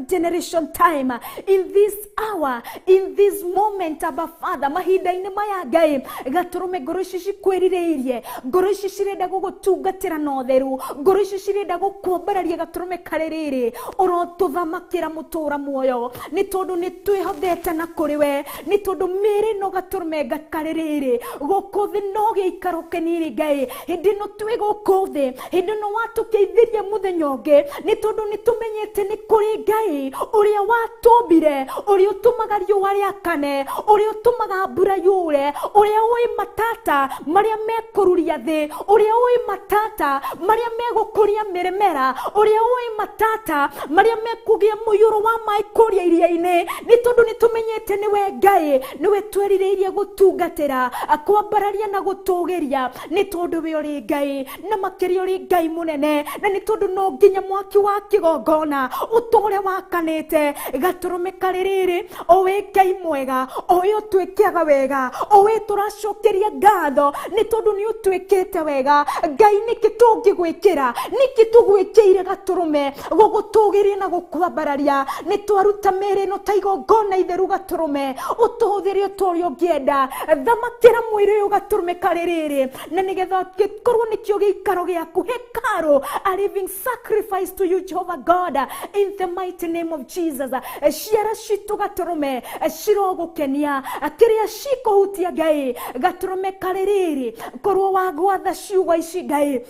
generation time, in this hour, in this moment, Abba Father, mahinda-ini maya Ngai gaturume ngoro ici cikwerirĩirie, ngoro ici cirenda gugutungatira na utheru, ngoro ici cirenda gukwambararia. Gaturume kaririri urotuthamakira mutura muoyo, ni tondu ni hothete na kuri we, ni tondu miri no gaturume gakaririri gukuthi no giikaro keniri Ngai. Hindi no twi gukuthi, hindi no watukeithirie muthenya ungi, ni tondu ni tumenyete ni kuri Ngai uria watumbire, uria utumaga riua riakane, uria utumaga mbura yure, uria ui matata maria mekururia thi, uria ui matata maria megukuria miremera, uria ui matata maria mekugia muyuru wa mai kuria iria-ini. Ni tondu ni tumenyete niwe Ngai, niwe twerirĩirie gutungatira, kwambararia na gutugiria. Ni tondu we uri Ngai, na makiria uri Ngai munene, na ni tondu no nginya mwaki wa kigongona uture wakanite. Gaturume kaririri o we Ngai mwega, o we utwikiaga wega, o we turacokeria ngatho, ni tondu ni utwikite wega Ngai. Niki tungigwikira, niki tugwikiire Gaturume gugutugiria na gukwambararia. Ni twaruta miri no ta igongona na itheru gaturume utuhuthire utorio ngienda thamakira mwiri uyu gaturume kaririri na nigetha gikorwo nikio giikaro giaku hekaru a living sacrifice to you Jehovah God in the mighty name of Jesus. Ciara citu gaturume cirogukenia kiria cikuhutia Ngai gaturume kaririri korwo wagwatha ciugo ici Ngai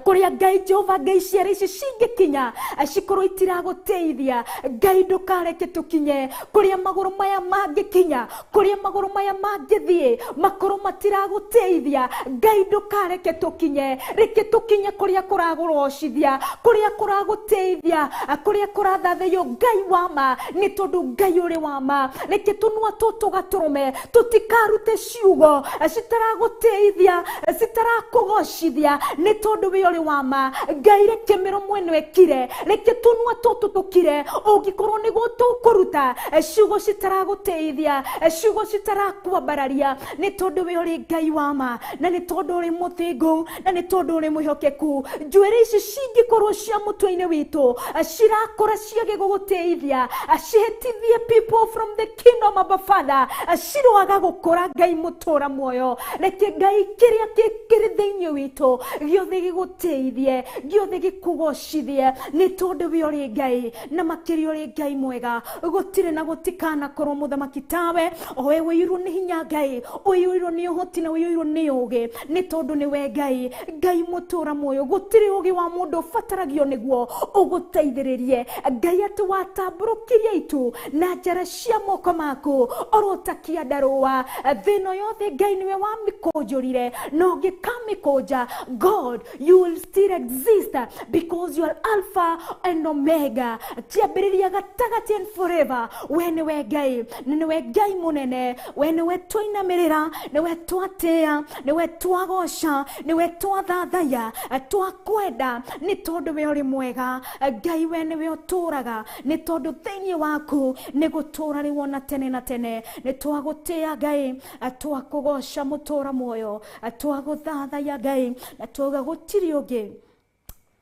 kuria Ngai Jehova Ngai ciara ici cingikinya cikorwo itiraguteithia Ngai ndukareke tukinye kuria maguru maya mangikinya kuria maguru maya mangithie makorwo matiraguteithia Ngai ndukareke tukinye reke tukinye kuria kuragurocithia kuria kuraguteithia kuria kurathathio Ngai wama ni tondu Ngai uri wama reke tunua tutu gaturume tutikarute ciugo citaraguteithia citarakugocithia ni tondu uri wama Ngai reke miromo ino ekire reke tunua tutu tukire ungikorwo niguo tukuruta ciugo citaraguteithia ciugo citarakwambararia ni tondu we uri Ngai wama na ni tondu uri muthingu na ni tondu uri muhokeku njuere ici cingikorwo cia mutwe-ini witu cirakora ciage guguteithia cihetithie people from the kingdom of our Father ciroaga gukora Ngai mutura muoyo reke Ngai kiria kiri thiini witu giothe giguteithie giothe gikugocithie ni tondu we uri Ngai na makiri uri Ngai mwega gutire na gutikana korwo muthamaki tawe owe wiru ni hinya Ngai wiru ni uhoti na wiru ni ugi ni tondu ni we Ngai mutura muoyo gutire ugi wa mundu fataragio niguo uguteithiririe Ngai atu watamburukiria itu na njara cia moko maku orotakia ndarua thino yothe Ngai niwe wamikonjurire no gikamikoja God you will still exist because you are Alpha and Omega kiambiriria gatagati and forever we niwe Ngai niwe Ngai munene we niwe twainamirira niwe twatea niwe twagoca niwe twathathaya twakwenda ni tondu we uri mwega Ngai we niwe uturaga ni tondu thiini waku ni gutura riwona tene na tene ni twagutea Ngai twakugoca mutura muoyo twaguthathaya Ngai na twaga gutiri ungi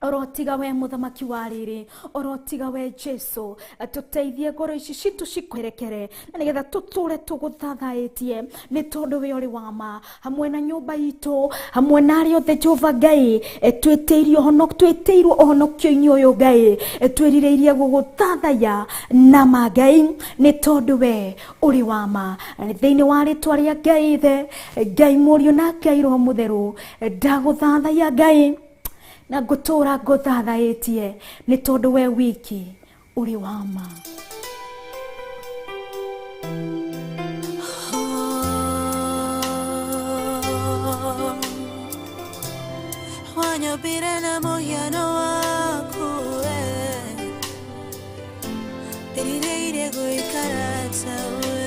orotiga we muthamaki wa riri orotiga we Jesu tuteithie ngoro ici citu cikwerekere na nigetha tuture tuguthathaitie ni tondu we uri wama hamwe na nyumba itu hamwe na ari othe Jehova Ngai twetiirwo honokio-ini uyu Ngai twirireirie guguthathaya na Ngai ni tondu we uri wama thiini wa ritwa ria Ngai the Ngai murio na Ngai Roho Mutheru ndaguthathaya Ngai na gutura nguthathaitie ni tondu we wiki uri wama wanyobire na muhiano waku ndirireire guikara tawe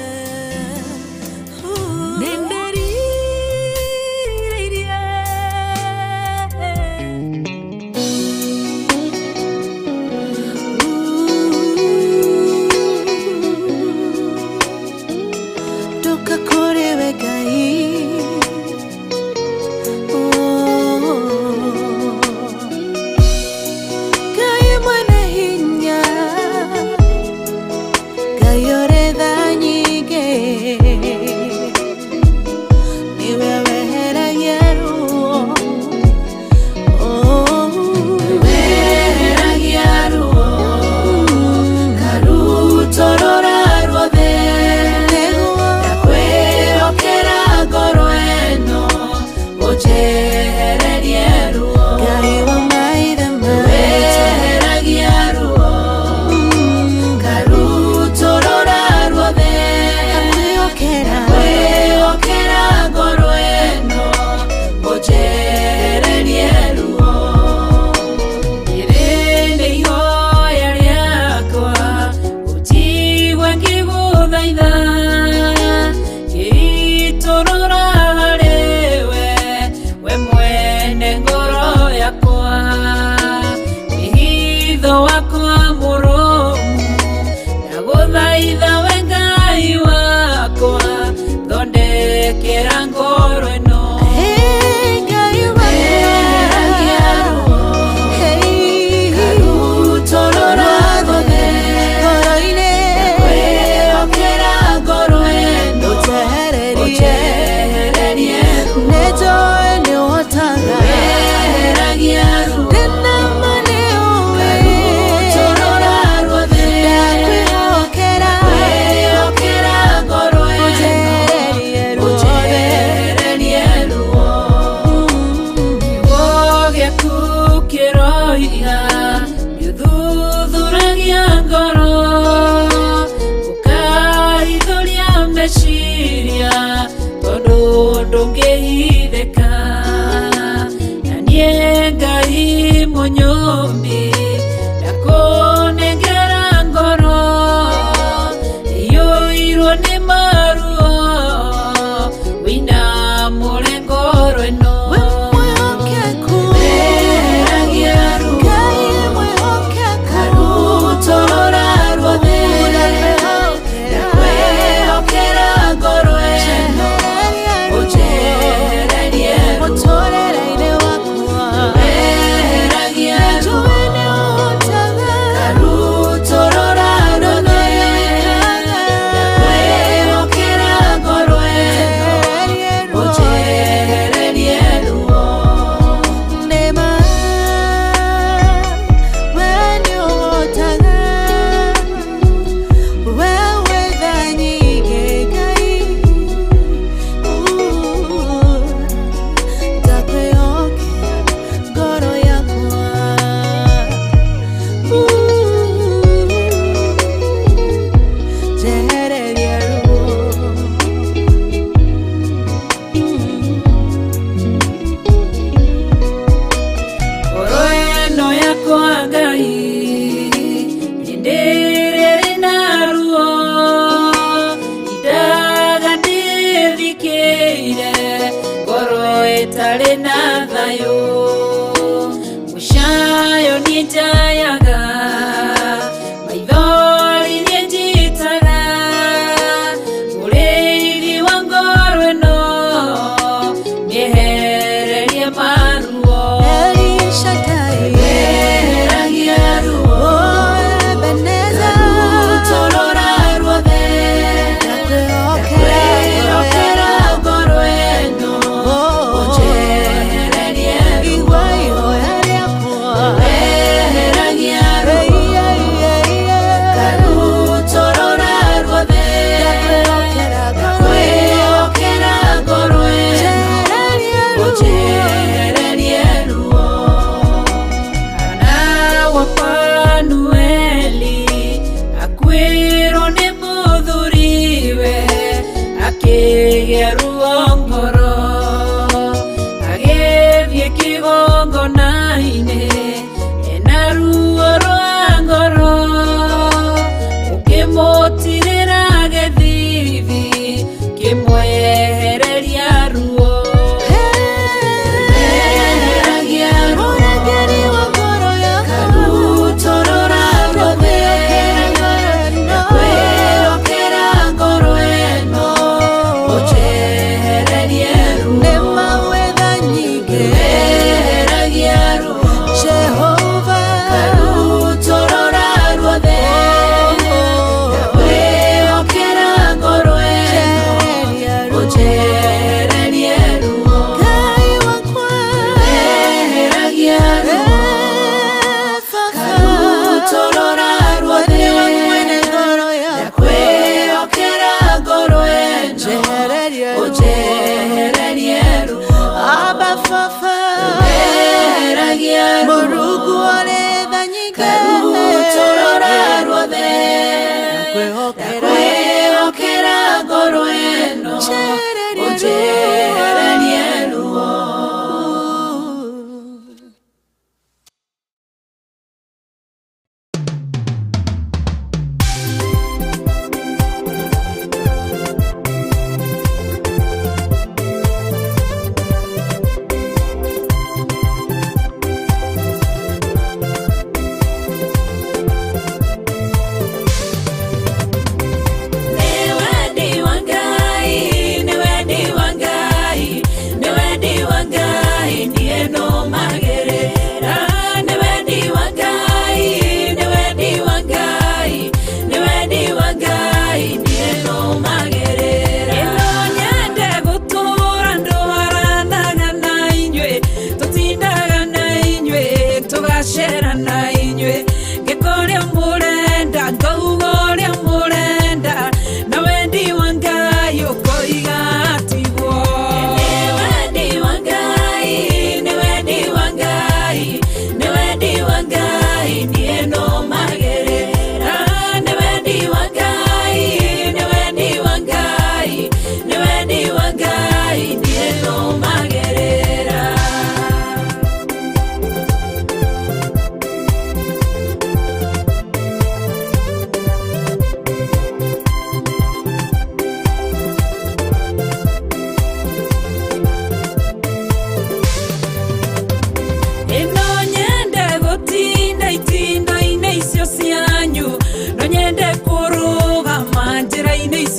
ndangĩhithĩka na niĩ Ngai mũnyũmbi ndakũnengera ngoro ĩiyũirwo nĩ maruo wĩinamũre ngoro ĩno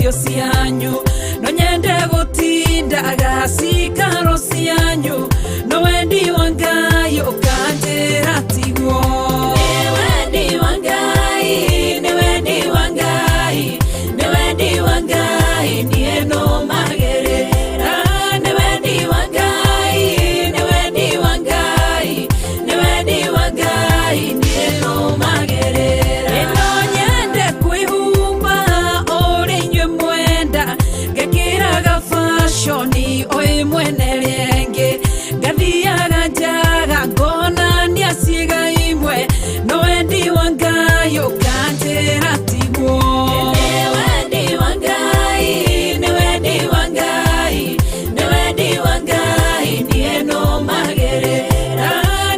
cio cianyu no nyende gutinda gasikaro cianyu no wendi wa Ngai ukanjira tiguo ni wendi wa Ngai ni wendi wa Ngai ni wendi wa Ngai nie no magerera ni wendi wa Ngai ni wendi wa Ngai ni wendi wa Ngai nie no magerera ino nyende kwihumba uri nywe mwenda ngekiraga fashoni oi mwene renge gathiaga njaga ngona niaciga imwe no wendi wa Ngai ukanjira tiguo ni wendi wa Ngai ni wendi wa Ngai ni wendi wa Ngai nie no magerera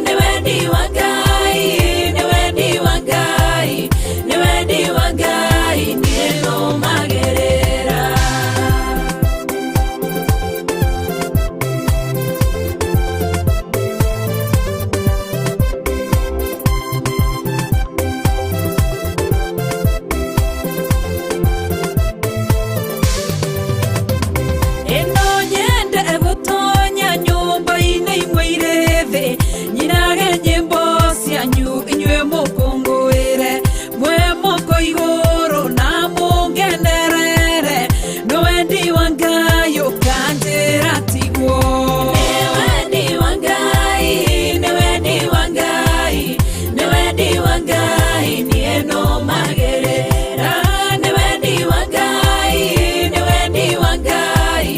ni wendi wa Ngai ni wendi wa Ngai ni wendi wa Ngai nie no magerera ino nyende gutonya nyumba-inĩ imwe irĩ thĩ nyinage nyĩmbo cianyu inyuĩ mũkũngũĩre mwe moko igũrũ na mũngenerere no wendi wa Ngai ũkanjĩra tiguo nĩ wendi wa Ngai nĩ wendi wa Ngai nĩ wendi wa Ngai niĩ no magerera nĩ wendi wa Ngai nĩ wendi wa Ngai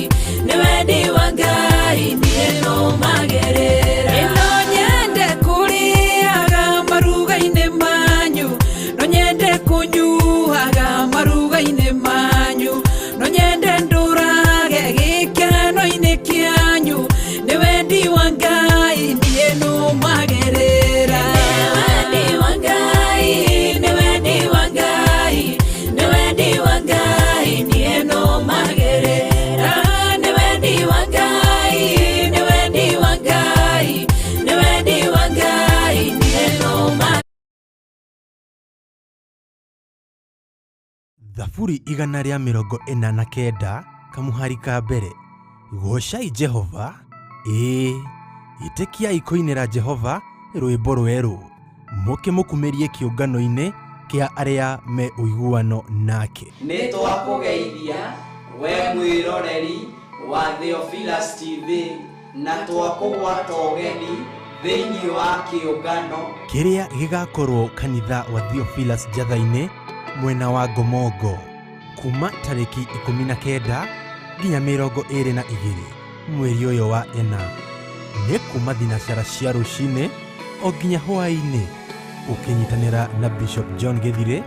nĩ wendi wa Ngai niĩ no magerera ino nyende kũrĩaga maruga-inĩ manyu no nyende kũnyuaga maruga-inĩ manyu no nyende ndũrage gĩkeno-inĩ kĩanyu nĩ wendi wa Ngai niĩ no magerera nĩ wendi wa Ngai nĩ wendi wa Ngai nĩ wendi wa Ngai niĩ no magerera nĩ wendi wa Ngai nĩ wendi wa Ngai nĩ wendi wa Ngai niĩ no magerera Thaburi 149 kamuhari ka mbere. Gocai Jehova, ĩtĩkiai kũinĩra Jehova rwĩmbo rwerũ, mũkĩmũkumĩrie kĩũngano-inĩ kĩa arĩa me ũiguano nake. Nĩ twakũgeithia we mwĩroreri wa Theophilus TV na twakũgwata ũgeni thĩinĩ wa kĩũngano kĩrĩa gĩgakorwo kanitha wa Theophilus Njatha-inĩ mwena wa Ngomongo kuma tarĩki 19 nginya 22 mweri ũyũ wa ena. Nĩ kuma thinacara cia rũcinĩ o nginya hwaĩ-inĩ ũkĩnyitanĩra na Bishop John Githire,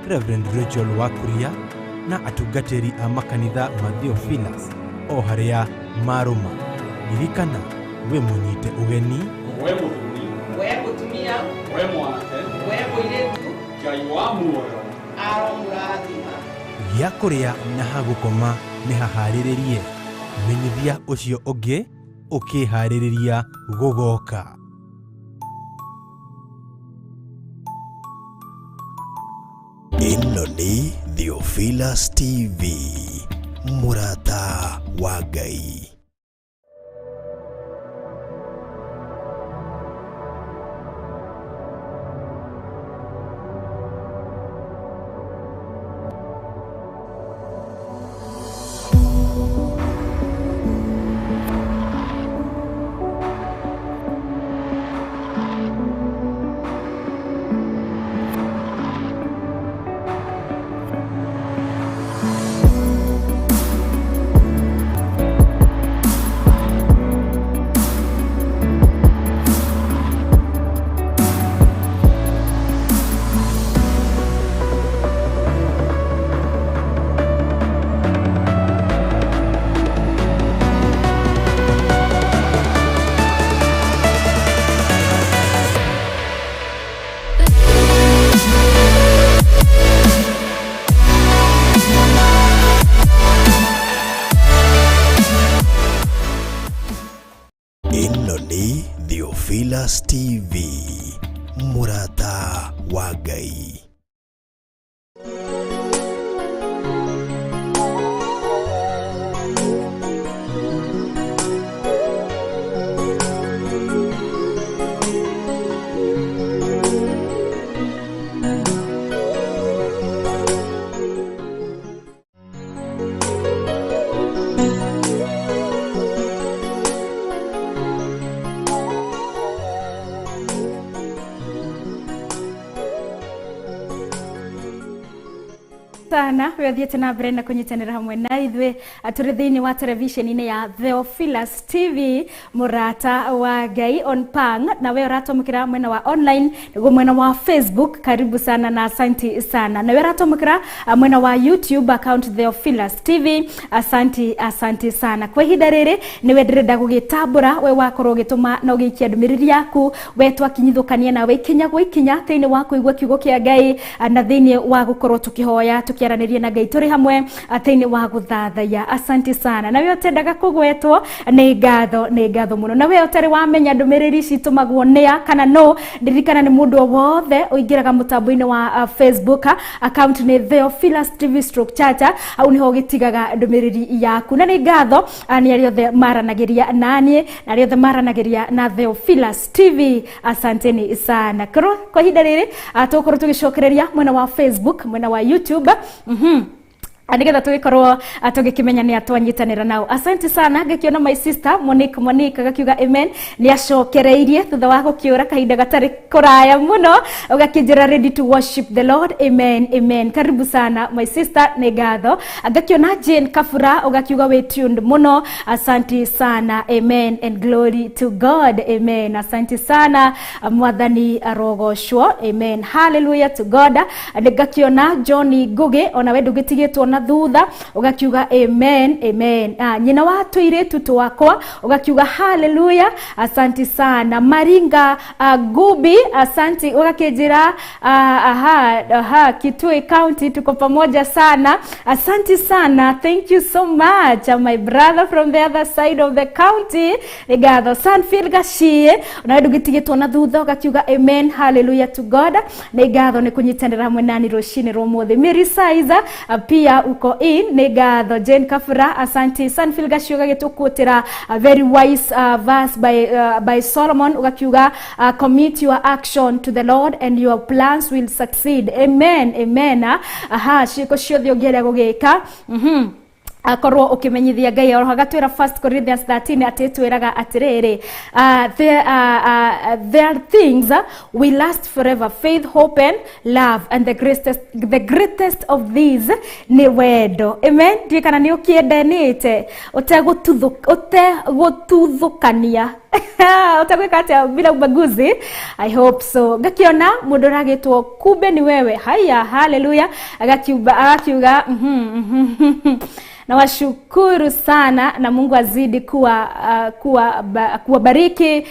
Reverend Rachel Wakuria na atungatĩri a makanitha ma Theophilus o harĩa marũma. Ririkana we mũnyite ũgeni, we mũthuri, we mũtumia, we mwanake, we mũirĩtu, Ngai wa muoyo aromũrathima. gĩa kũrĩa na hagũkoma nĩ haharĩrĩrie. Menyithia ũcio ũngĩ ũkĩharĩrĩria gũgoka. Ĩno nĩ Theophilus TV, mũrata wa Ngai. Theophilus TV, mũrata wa Ngai. sana we thiete na mbere na kunyitanira hamwe na ithuĩ tũrĩ thĩinĩ wa televisheni-inĩ ya Theophilus TV murata wa Ngai on Pang, na we ũratomũkĩra mwena wa online nĩguo mwena wa Facebook. Karibu sana na asanti sana. Na we ũratomũkĩra mwena wa YouTube account Theophilus TV, asanti sana. Kwa ihinda rĩrĩ nĩwe ndĩrenda gũgĩtambũra we wakorwo ũgĩtũma na ũgĩikia ndũmĩrĩri yaku we twakinyithũkania nawe ikinya gwa ikinya thĩinĩ wa kũigua kiugo kĩa Ngai na thĩinĩ wa gũkorwo tukihoya tukiaranĩria na Ngai tũrĩ hamwe thĩinĩ wa gũthathaya. Asanti sana. Na we ũtendaga kũgwetwo nĩ ngatho mũno. Na we ũtarĩ wamenya ndũmĩrĩri citumagwo nĩa kana no, ndirikana nĩ mũndũ wothe ũingĩraga mũtambo-inĩ wa Facebook account nĩ Theophilus TV/Church, au nĩho ũgĩtigaga ndũmĩrĩri yaku. Na nĩ ngatho nĩ arĩa othe maranagĩria naniĩ na arĩa othe maranagĩria na Theophilus TV. Asanteni sana. Kwa ihinda rĩrĩ tũgũkorwo tũgĩcokereria mwena wa Facebook, mwena wa YouTube nigetha tũgĩkorwo tũgĩkĩmenya nĩ atwanyitanĩra nao. Asante sana. Ngĩkiona my sister Monique agakiuga amen, nĩ acokereirie thutha wa gũkĩũra kahinda gatarĩ kũraya mũno, ũgakĩnjĩra ready to worship the Lord. Amen. Karibu sana my sister, nĩ ngatho. Ngakiona Jane Kafura ũgakiuga we tuned mũno. Asante sana. Amen and glory to God. Amen. Asante sana mwathani arogoshwo. Amen. Hallelujah to God. Ngakiona Johnny Ngugi ona we ndũgĩtigĩtwo na thutha ugakiuga amen. Nyina wa tũirĩtu twakwa ugakiuga hallelujah. Asante sana. Maringa Gubi, asante ugakĩnjĩra Kitui County tuko pamoja sana. Asante sana. Thank you so much my brother from the other side of the county. Ngatho Sanfield Gashie na ndũgĩtigĩtwo na thutha ugakiuga amen. Hallelujah to God. Ngatho nĩ kũnyitanĩra hamwe nani rũcinĩ rũmũthĩ. Mary Siza pia uko in. Ngatho Jane Kafura, asante. Sanfield Gashie ũgagĩtũkũtĩra a very wise verse by Solomon ugakiuga commit your action to the Lord and your plans will succeed. Amen. Ciĩko ciothe ũngĩenda gũgĩka akorwo ukimenyithia Ngai. Oro hagatwira 1 Corinthians 13 atitwiraga atiriri there are things we last forever, faith, hope and love, and the greatest of these ni wendo. Amen. Ndikana ni ukiendanite utegututhukania utagweka bila ubaguzi. I hope so. Ngakiona mundu ragitwo kumbe ni wewe. Haya, hallelujah. Agakiuga na washukuru sana na Mungu azidi kuwabariki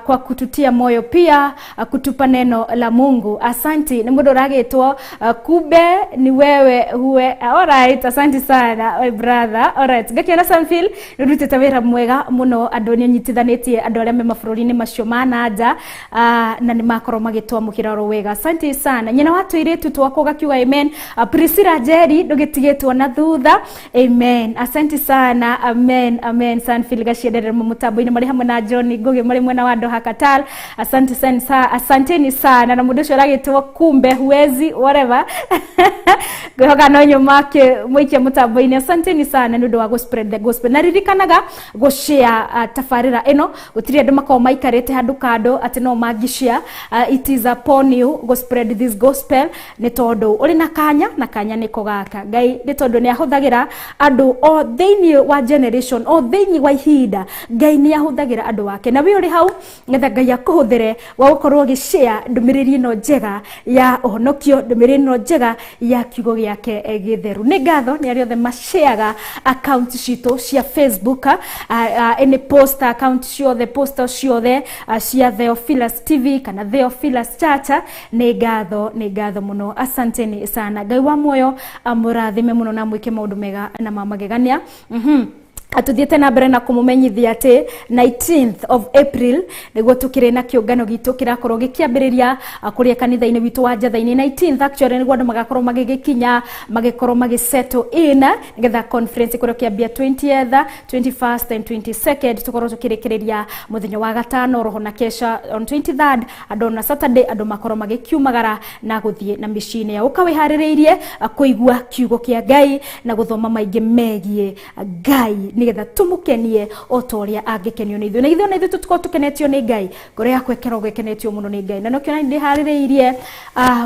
kwa kututia moyo pia kutupa neno la Mungu. Asanti. Ni mundu ragitwo kumbe ni wewe huwe. Alright, asanti sana my brother. Alright, ngakiona Sanfield nurutite wira mwega muno andu ni nyitithanitie andu aria me mabũrũri-inĩ macio manaja na ni makorwo magĩtwamũkĩra oro wega. Asanti sana. Nyina wa tũirĩtu twakwa ũgakiuga amen. Priscilla Jerry ndũgĩtigĩtwo na thutha. Amen. Asante sana. Amen. Sanfield Gashie mutambo-inĩ marĩ hamwe na John Ngugi marĩ mwena wa Doha Qatar. Asanteni sana. Na mũndũ ũcio aragĩtwo kumbe huwezi whatever ngĩhoka no nyuma mũikia mutambo-inĩ. Asanteni sana nĩ ũndũ wa spread the gospel. Na ririkanaga share tafarĩra ĩno gũtirĩ andũ makao maikarĩte handũ kando atĩ no mangĩshare. It is upon you go spread this gospel nĩ tondũ ũrĩ na kanya nĩko gaka. Ngai nĩ tondũ nĩ ahũthagĩra andũ o thĩinĩ wa generation o thĩinĩ wa ihinda. Ngai nĩ ahũthagĩra andũ wake na we ũrĩ hau ngetha Ngai akũhũthĩre wa gũkorwo ũgĩshare ndũmĩrĩri ĩno njega ya ũhonokio, ndũmĩrĩri ĩno njega ya kiugo gĩake gĩtheru. Nĩ ngatho nĩ arĩa othe mashareaga account citũ cia Facebook any post account ciothe poster ciothe cia Theophilus TV kana Theophilus Church. Nĩ ngatho muno. Asanteni sana. Ngai wa muoyo amũrathime muno na mwĩke maũndũ mega na magegania. Atuthiete na mbere na kumumenyithia ati 19th of April niguo tukire na kiungano gitu kirakorwo gikiambiriria kuria kanitha-ini witu wa Njatha-ini. 19th actually niguo andu magakorwo magigikinya magikorwo magisettle in nigetha conference kuria kiambia 20th 21st and 22nd tukorwo tukirikiria muthenya wa gatano roho na kesha on 23rd andu na Saturday andu makorwo magikiumagara na guthie na micini ya ukawihaririirie kuigua kiugo kia Ngai na guthoma maingi megie Ngai nigetha tumukenie o toria angikenio ni ithuĩ na ithuĩ tutuko tukenetio ni Ngai ngoro yakwa ikerwo gwekenetio muno ni Ngai na nokio na ndiharireirie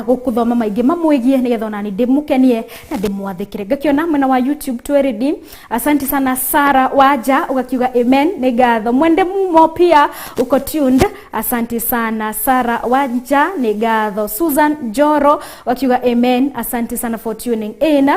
gukuthoma maingi mamwigie nigetha onani ndimukenie na ndimwathikire ngakiona mwena wa YouTube tweredi. Asante sana Sara Waja ugakiuga amen ni ngatho mwende mumo pia uko tuned. Asante sana Sara Waja ni ngatho. Susan Joro wakiuga amen. Asante sana for tuning in.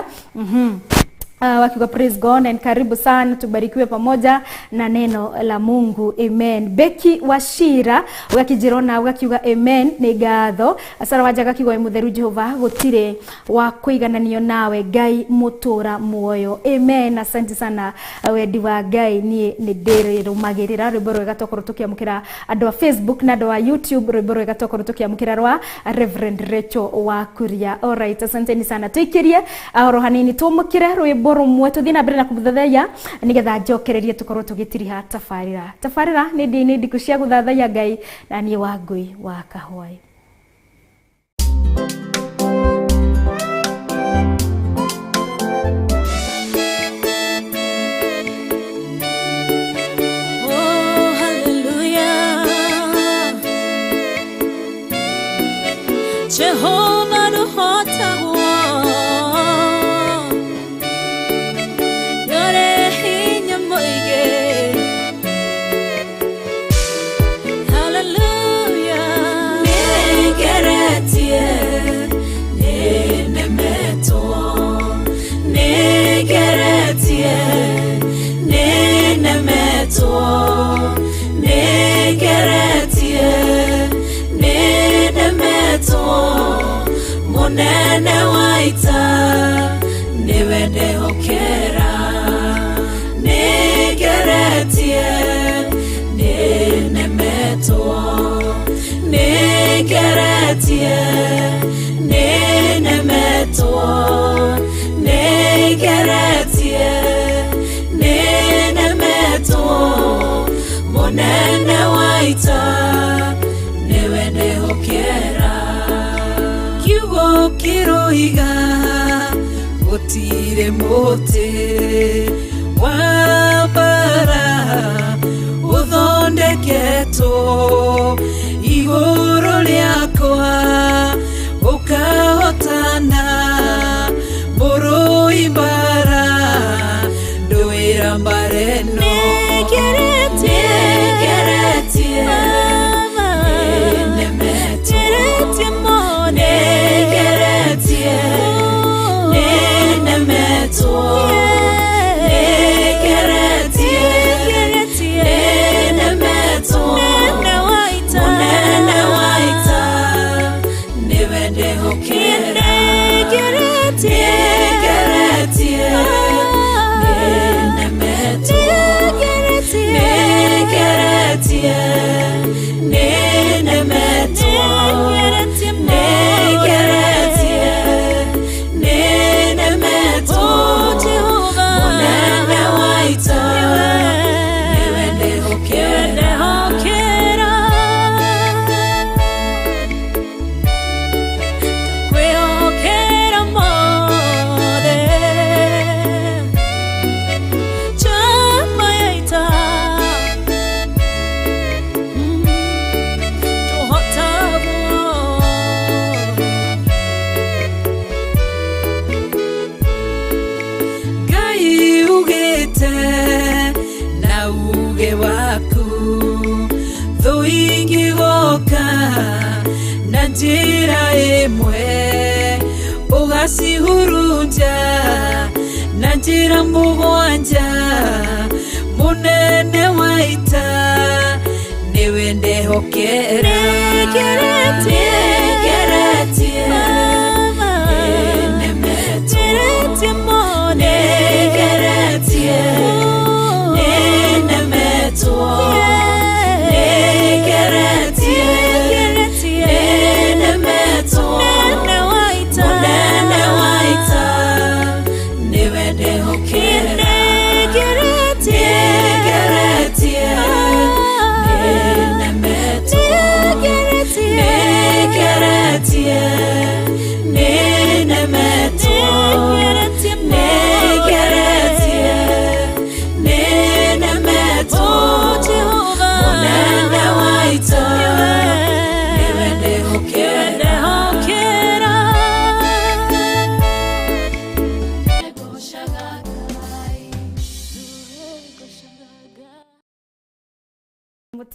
Wakiuga praise God and karibu sana tubarikiwe pamoja na neno la Mungu. Amen. Becky Washira wakijirona wakiuga amen ni ngatho. Sara Waja wakiuga mutheru Jehova gutire wa kuigananio nawe Ngai mutura muoyo. Amen. Asante sana wendi wa Ngai ni ndirumagirira rwimbo rwega tokoro tukiamukira andu wa Facebook na andu wa YouTube rwimbo rwega tokoro tukiamukira rwa Reverend Rachel wa Kuria. Alright, asante sana tuikirie oro hanini tumukire rwimbo rumwe tuthii na mbere na kubuthathaiya nigetha njokererie tukorwo tugitiriha tafarira ni ndiku cia guthathaiya Ngai na nie wa Ngui wa Kahwai. Jehovah the hota yore hinya moige. Hallelujah. Negeretie nenemeto negeretie nenemeto negeretie nenemeto munene waita niwende hokera negeretie nenemeto negeretie nenemeto negeretie nenemeto munene waita niwende hokera kiugo kiroiga gutire muti wa bara uthondeketo iguru riakwa ukahotana buru ibara nduira mbareno njira imwe ugacihurunja na njira mugwanja munene waita niwe ndehokera negeretie nenemeto negeretie nenemeto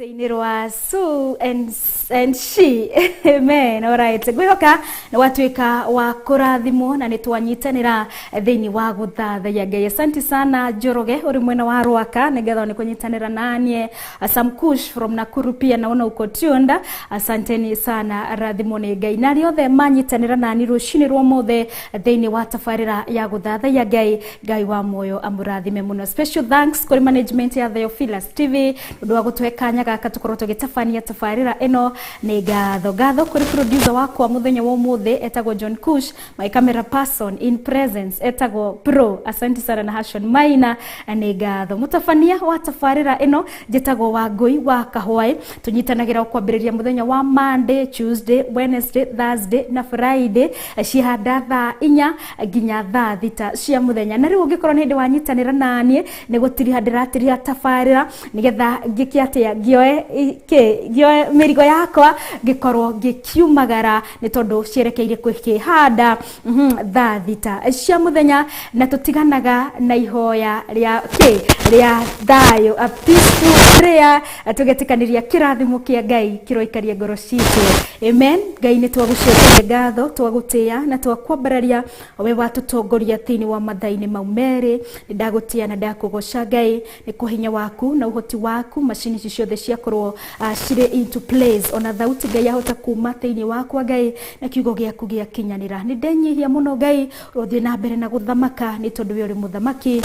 Rutainirwa Sue and she. Amen. All right. Gwihoka na watuika wa kurathimo na nitwanyitanira thiini wa guthathaiya Ngai. Asante sana Njoroge uri mwena wa Rwaka nigetha ni kunyitanira nanie. Sam Kush from Nakuru pia naona uko Tionda. Asanteni sana rathimo ni Ngai. Na riothe manyitanira nani rucini rwa mothe thiini wa tafarira ya guthathaiya Ngai wa moyo amurathime muno. Special thanks kuri management ya Theophilus TV ndu wa gutwekanya gaka tukorwo tugitafania tafarira eno ni gatho kuri producer wako muthenya wa muthe etagwo John Kush, my camera person in presence etagwo Pro. Asante sana na Hashon Maina ni gatho mutafania wa tafarira eno jetagwo Wangui wa Kahwai. Tunyitanagira kwambiriria muthenya wa Monday, Tuesday, Wednesday, Thursday na Friday cihanda thaa 4 nginya thaa 6 cia muthenya. Na riu ungikorwo ni ndi wanyitanira nanie ni gutiri handira tafarira nigetha ngikiatia gioe mirigo yakwa gikorwo gikiumagara ni tondu cierekeire kwikihanda thaa 6 cia muthenya na tutiganaga na ihoya ria thayo, a peaceful prayer, tugetikaniria kirathimo kia Ngai kiroikaria ngoro citu. Amen. Ngai ni twagucokeria ngatho, twagutia na twakwambararia we watutongoria thiini wa mathaini maumeri. Ndagutia na ndakugoca Ngai ni kuhinya waku na uhoti waku, machine ciothe ciakorwo cire into place, ona thauti Ngai ahota kuma thiini wakwa Ngai na kiugo giaku giakinyanira. Ni ndenyihia muno Ngai uthie na mbere na guthamaka ni tondu we uri muthamaki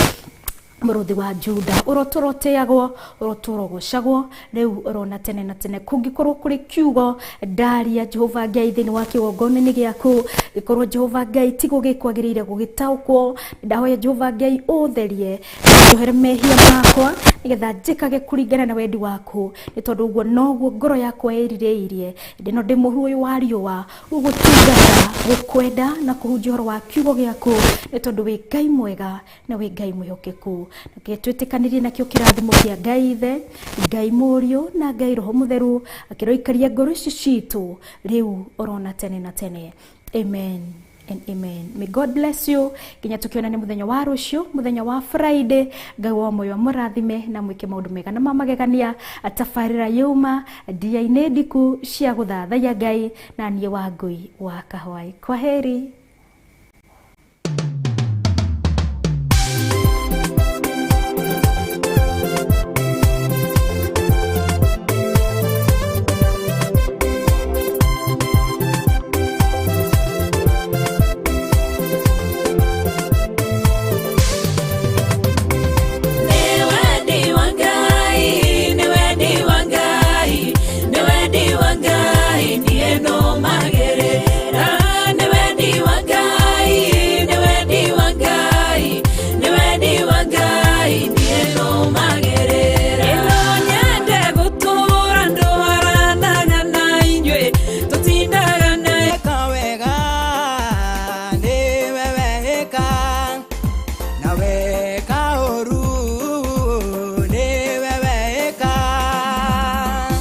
muruthi wa Juda, urotoroteagwo urotorogocagwo riu urona tene na tene. Kungikorwo kuri kiugo ndaria Jehova Ngai thiini wa kigongona-ini giaku, gikorwo Jehova Ngai tigo gikwagirire gugitaukwo. Ndahoya Jehova Ngai utherie njohere mehia makwa nigetha njikage kuringana na wendi waku, ni tondu uguo noguo ngoro yakwa irireirie. Ndino ndi muhuru uyu wa riua ugutungata gukwenda na kuhunjia uhoro wa kiugo giaku, ni tondu wi Ngai mwega na wi Ngai mwihokeku. Na twitikaniririe nakio kirathimo kia Ngai Ithe, Ngai Murio na Ngai Roho Mutheru akiroikaria ngoro citu riu orona tene na tene. Amen and amen. May God bless you. Kinya tukiona ni muthenya wa rucio, muthenya wa Friday. Ngai wa moyo murathime na mwike maundu mega na mamagegania atafarira yuma dia inediku cia guthathaiya Ngai na nie Wangui wa Kahwai. Kwaheri.